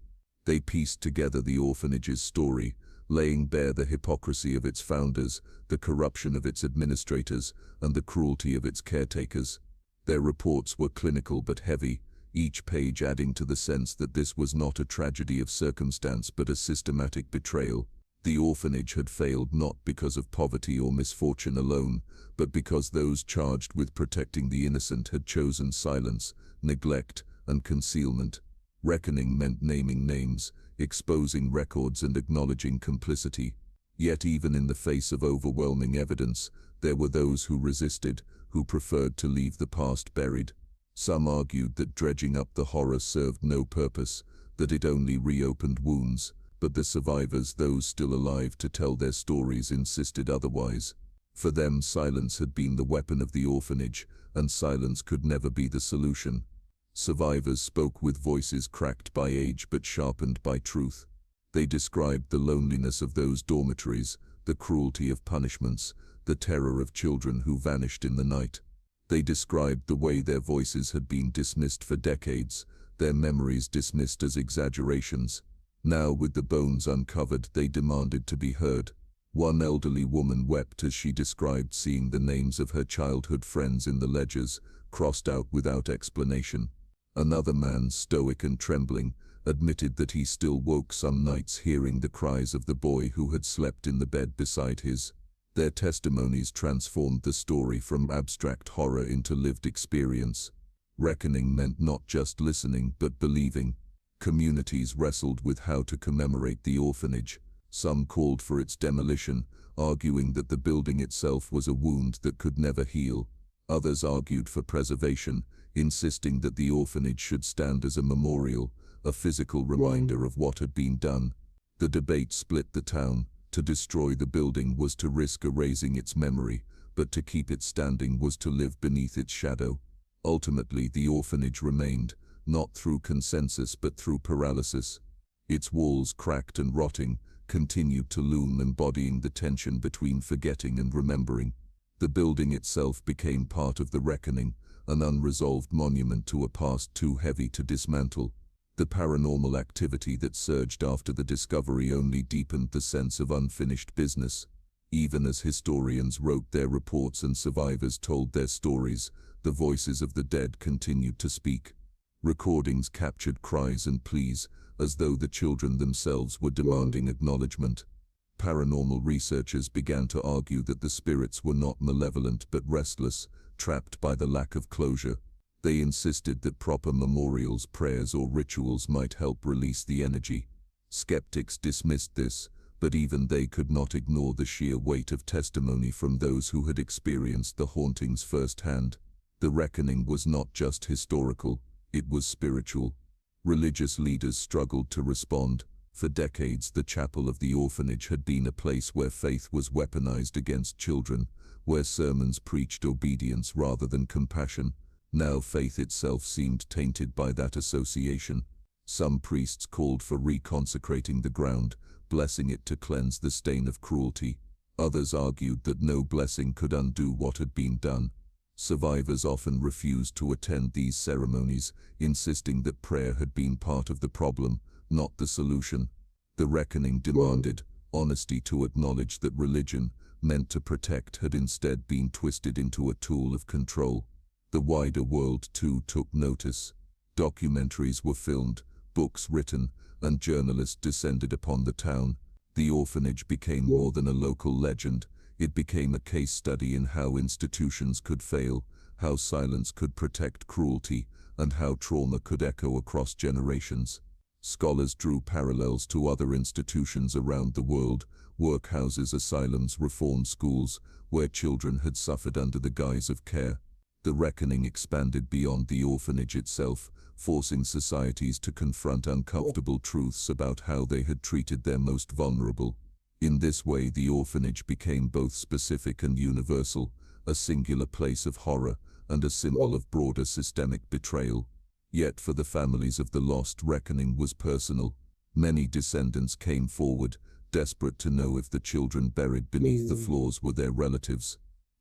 S1: They pieced together the orphanage's story, laying bare the hypocrisy of its founders, the corruption of its administrators, and the cruelty of its caretakers. Their reports were clinical but heavy, each page adding to the sense that this was not a tragedy of circumstance but a systematic betrayal. The orphanage had failed not because of poverty or misfortune alone, but because those charged with protecting the innocent had chosen silence, neglect, and concealment. Reckoning meant naming names, exposing records, and acknowledging complicity. Yet even in the face of overwhelming evidence, there were those who resisted, who preferred to leave the past buried. Some argued that dredging up the horror served no purpose, that it only reopened wounds. But the survivors, those still alive to tell their stories, insisted otherwise. For them, silence had been the weapon of the orphanage, and silence could never be the solution. Survivors spoke with voices cracked by age but sharpened by truth. They described the loneliness of those dormitories, the cruelty of punishments, the terror of children who vanished in the night. They described the way their voices had been dismissed for decades, their memories dismissed as exaggerations. Now, with the bones uncovered, they demanded to be heard. One elderly woman wept as she described seeing the names of her childhood friends in the ledgers, crossed out without explanation. Another man, stoic and trembling, admitted that he still woke some nights hearing the cries of the boy who had slept in the bed beside his. Their testimonies transformed the story from abstract horror into lived experience. Reckoning meant not just listening but believing. Communities wrestled with how to commemorate the orphanage. Some called for its demolition, arguing that the building itself was a wound that could never heal. Others argued for preservation, insisting that the orphanage should stand as a memorial, a physical reminder of what had been done. The debate split the town. To destroy the building was to risk erasing its memory, but to keep it standing was to live beneath its shadow. Ultimately, the orphanage remained, not through consensus but through paralysis. Its walls, cracked and rotting, continued to loom, embodying the tension between forgetting and remembering. The building itself became part of the reckoning, an unresolved monument to a past too heavy to dismantle. The paranormal activity that surged after the discovery only deepened the sense of unfinished business. Even as historians wrote their reports and survivors told their stories, the voices of the dead continued to speak. Recordings captured cries and pleas, as though the children themselves were demanding acknowledgement. Paranormal researchers began to argue that the spirits were not malevolent but restless, trapped by the lack of closure. They insisted that proper memorials, prayers, or rituals might help release the energy. Skeptics dismissed this, but even they could not ignore the sheer weight of testimony from those who had experienced the hauntings firsthand. The reckoning was not just historical, it was spiritual. Religious leaders struggled to respond. For decades, the chapel of the orphanage had been a place where faith was weaponized against children, where sermons preached obedience rather than compassion. Now faith itself seemed tainted by that association. Some priests called for reconsecrating the ground, blessing it to cleanse the stain of cruelty. Others argued that no blessing could undo what had been done. Survivors often refused to attend these ceremonies, insisting that prayer had been part of the problem, not the solution. The reckoning demanded honesty to acknowledge that religion, meant to protect, had instead been twisted into a tool of control. The wider world, too, took notice. Documentaries were filmed, books written, and journalists descended upon the town. The orphanage became more than a local legend. It became a case study in how institutions could fail, how silence could protect cruelty, and how trauma could echo across generations. Scholars drew parallels to other institutions around the world, workhouses, asylums, reform schools, where children had suffered under the guise of care. The reckoning expanded beyond the orphanage itself, forcing societies to confront uncomfortable truths about how they had treated their most vulnerable. In this way, the orphanage became both specific and universal, a singular place of horror and a symbol of broader systemic betrayal. Yet for the families of the lost, reckoning was personal. Many descendants came forward, desperate to know if the children buried beneath the floors were their relatives.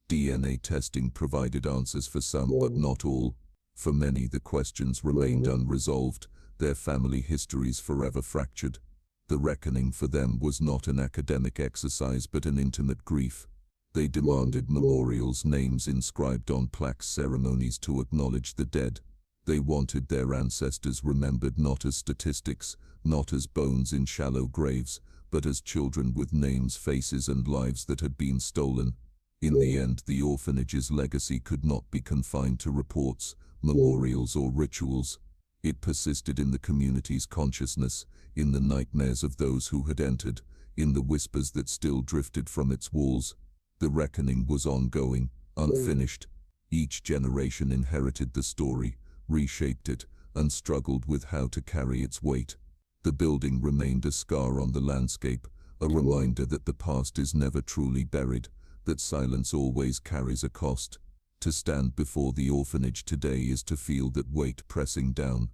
S1: DNA testing provided answers for some, but not all. For many, the questions remained unresolved, their family histories forever fractured. The reckoning for them was not an academic exercise but an intimate grief. They demanded memorials, names inscribed on plaques, ceremonies to acknowledge the dead. They wanted their ancestors remembered not as statistics, not as bones in shallow graves, but as children with names, faces, and lives that had been stolen. In the end, the orphanage's legacy could not be confined to reports, memorials, or rituals. It persisted in the community's consciousness, in the nightmares of those who had entered, in the whispers that still drifted from its walls. The reckoning was ongoing, unfinished. Each generation inherited the story, reshaped it, and struggled with how to carry its weight. The building remained a scar on the landscape, a reminder that the past is never truly buried, that silence always carries a cost. To stand before the orphanage today is to feel that weight pressing down.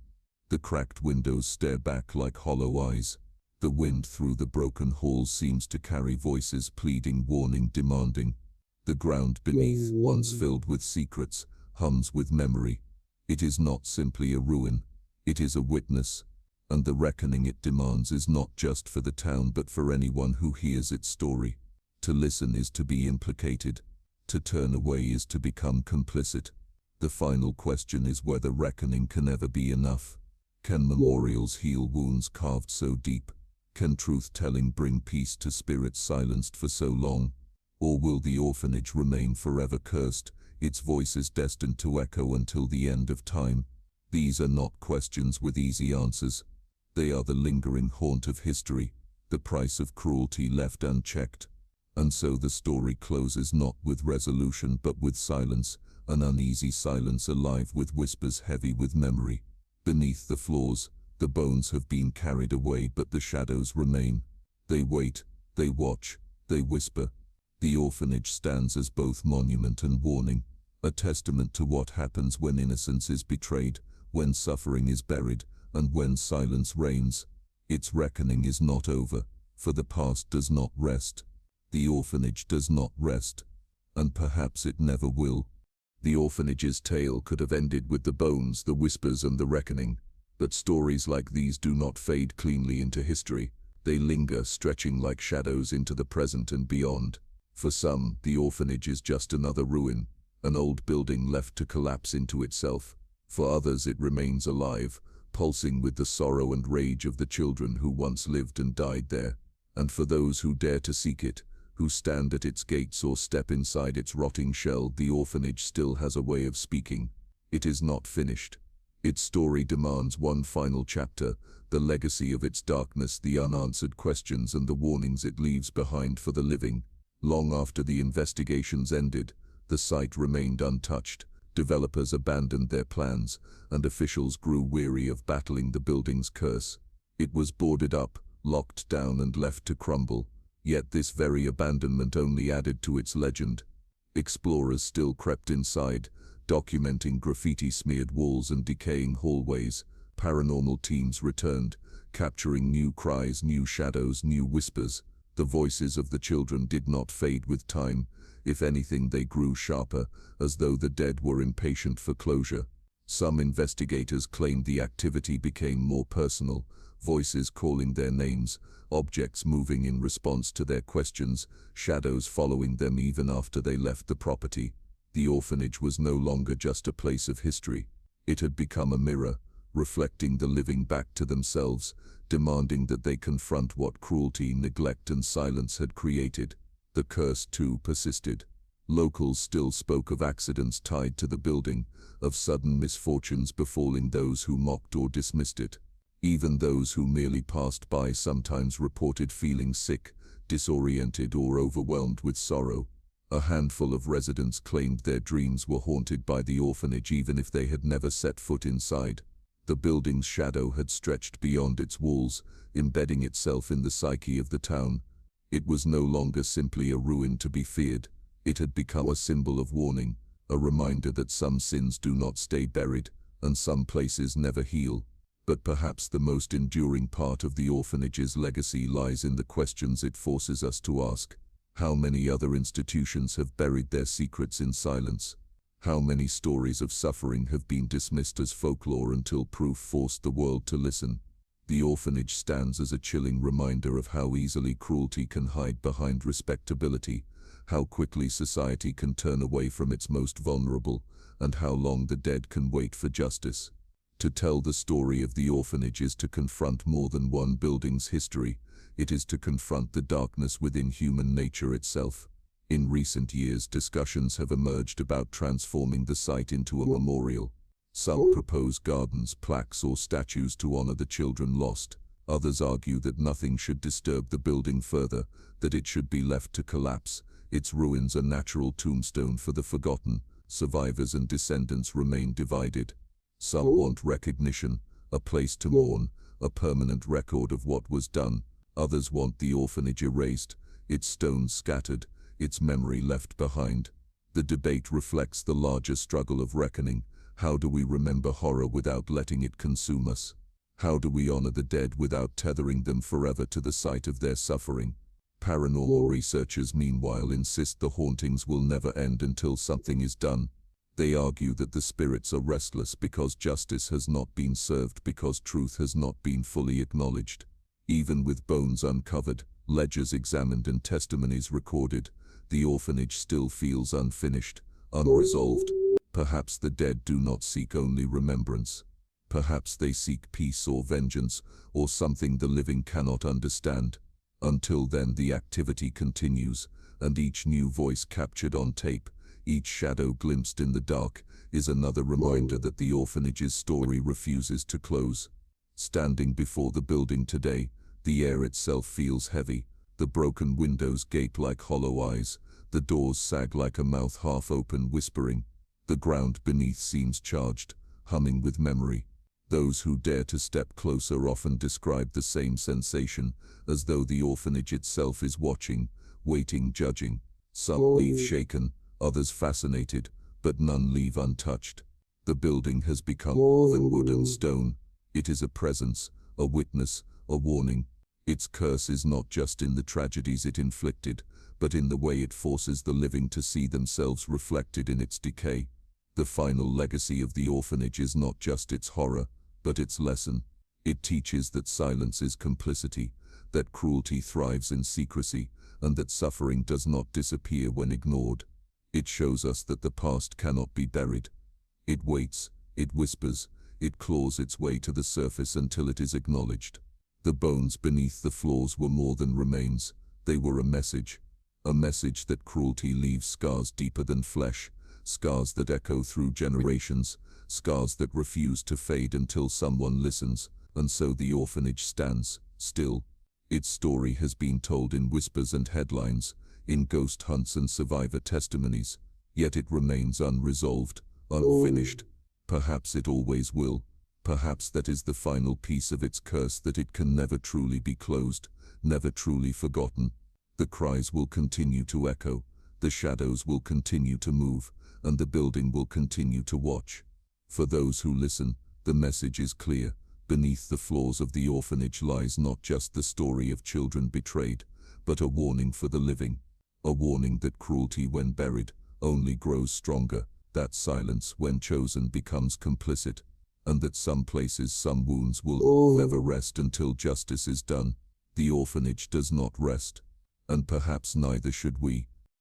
S1: The cracked windows stare back like hollow eyes. The wind through the broken halls seems to carry voices pleading, warning, demanding. The ground beneath, once filled with secrets, hums with memory. It is not simply a ruin, it is a witness, and the reckoning it demands is not just for the town but for anyone who hears its story. To listen is to be implicated. To turn away is to become complicit. The final question is whether reckoning can ever be enough. Can memorials heal wounds carved so deep? Can truth-telling bring peace to spirits silenced for so long? Or will the orphanage remain forever cursed, its voices destined to echo until the end of time? These are not questions with easy answers. They are the lingering haunt of history, the price of cruelty left unchecked. And so the story closes not with resolution but with silence, an uneasy silence alive with whispers heavy with memory. Beneath the floors, the bones have been carried away but the shadows remain. They wait, they watch, they whisper. The orphanage stands as both monument and warning, a testament to what happens when innocence is betrayed, when suffering is buried, and when silence reigns. Its reckoning is not over, for the past does not rest. The orphanage does not rest, and perhaps it never will. The orphanage's tale could have ended with the bones, the whispers, and the reckoning, but stories like these do not fade cleanly into history. They linger, stretching like shadows into the present and beyond. For some, the orphanage is just another ruin, an old building left to collapse into itself. For others, it remains alive, pulsing with the sorrow and rage of the children who once lived and died there. And for those who dare to seek it, who stand at its gates or step inside its rotting shell, the orphanage still has a way of speaking. It is not finished. Its story demands one final chapter, the legacy of its darkness, the unanswered questions and the warnings it leaves behind for the living. Long after the investigations ended, the site remained untouched. Developers abandoned their plans, and officials grew weary of battling the building's curse. It was boarded up, locked down and left to crumble. Yet this very abandonment only added to its legend. Explorers still crept inside, documenting graffiti-smeared walls and decaying hallways. Paranormal teams returned, capturing new cries, new shadows, new whispers. The voices of the children did not fade with time. If anything, they grew sharper, as though the dead were impatient for closure. Some investigators claimed the activity became more personal, voices calling their names, objects moving in response to their questions, shadows following them even after they left the property. The orphanage was no longer just a place of history. It had become a mirror, reflecting the living back to themselves, demanding that they confront what cruelty, neglect, and silence had created. The curse, too, persisted. Locals still spoke of accidents tied to the building, of sudden misfortunes befalling those who mocked or dismissed it. Even those who merely passed by sometimes reported feeling sick, disoriented, or overwhelmed with sorrow. A handful of residents claimed their dreams were haunted by the orphanage even if they had never set foot inside. The building's shadow had stretched beyond its walls, embedding itself in the psyche of the town. It was no longer simply a ruin to be feared. It had become a symbol of warning, a reminder that some sins do not stay buried, and some places never heal. But perhaps the most enduring part of the orphanage's legacy lies in the questions it forces us to ask. How many other institutions have buried their secrets in silence? How many stories of suffering have been dismissed as folklore until proof forced the world to listen? The orphanage stands as a chilling reminder of how easily cruelty can hide behind respectability, how quickly society can turn away from its most vulnerable, and how long the dead can wait for justice. To tell the story of the orphanage is to confront more than one building's history. It is to confront the darkness within human nature itself. In recent years, discussions have emerged about transforming the site into a memorial. Some propose gardens, plaques, or statues to honor the children lost. Others argue that nothing should disturb the building further, that it should be left to collapse. Its ruins a natural tombstone for the forgotten. Survivors and descendants remain divided. Some want recognition, a place to mourn, a permanent record of what was done. Others want the orphanage erased, its stones scattered, its memory left behind. The debate reflects the larger struggle of reckoning. How do we remember horror without letting it consume us? How do we honor the dead without tethering them forever to the site of their suffering? Paranormal researchers, meanwhile, insist the hauntings will never end until something is done. They argue that the spirits are restless because justice has not been served, because truth has not been fully acknowledged. Even with bones uncovered, ledgers examined and testimonies recorded, the orphanage still feels unfinished, unresolved. Perhaps the dead do not seek only remembrance. Perhaps they seek peace or vengeance, or something the living cannot understand. Until then, the activity continues, and each new voice captured on tape, each shadow glimpsed in the dark, is another reminder that the orphanage's story refuses to close. Standing before the building today, the air itself feels heavy. The broken windows gape like hollow eyes, the doors sag like a mouth half open, whispering. The ground beneath seems charged, humming with memory. Those who dare to step closer often describe the same sensation, as though the orphanage itself is watching, waiting, judging. Some leave shaken, others fascinated, but none leave untouched. The building has become more than wood and stone. It is a presence, a witness, a warning. Its curse is not just in the tragedies it inflicted, but in the way it forces the living to see themselves reflected in its decay. The final legacy of the orphanage is not just its horror, but its lesson. It teaches that silence is complicity, that cruelty thrives in secrecy, and that suffering does not disappear when ignored. It shows us that the past cannot be buried. It waits, it whispers, it claws its way to the surface until it is acknowledged. The bones beneath the floors were more than remains. They were a message that cruelty leaves scars deeper than flesh, scars that echo through generations, scars that refuse to fade until someone listens. And so the orphanage stands, still. Its story has been told in whispers and headlines, in ghost hunts and survivor testimonies, yet it remains unresolved, unfinished. Perhaps it always will. Perhaps that is the final piece of its curse, that it can never truly be closed, never truly forgotten. The cries will continue to echo, the shadows will continue to move, and the building will continue to watch. For those who listen, the message is clear. Beneath the floors of the orphanage lies not just the story of children betrayed, but a warning for the living. A warning that cruelty, when buried, only grows stronger, that silence, when chosen, becomes complicit, and that some places, some wounds will never rest until justice is done. The orphanage does not rest, and perhaps neither should we.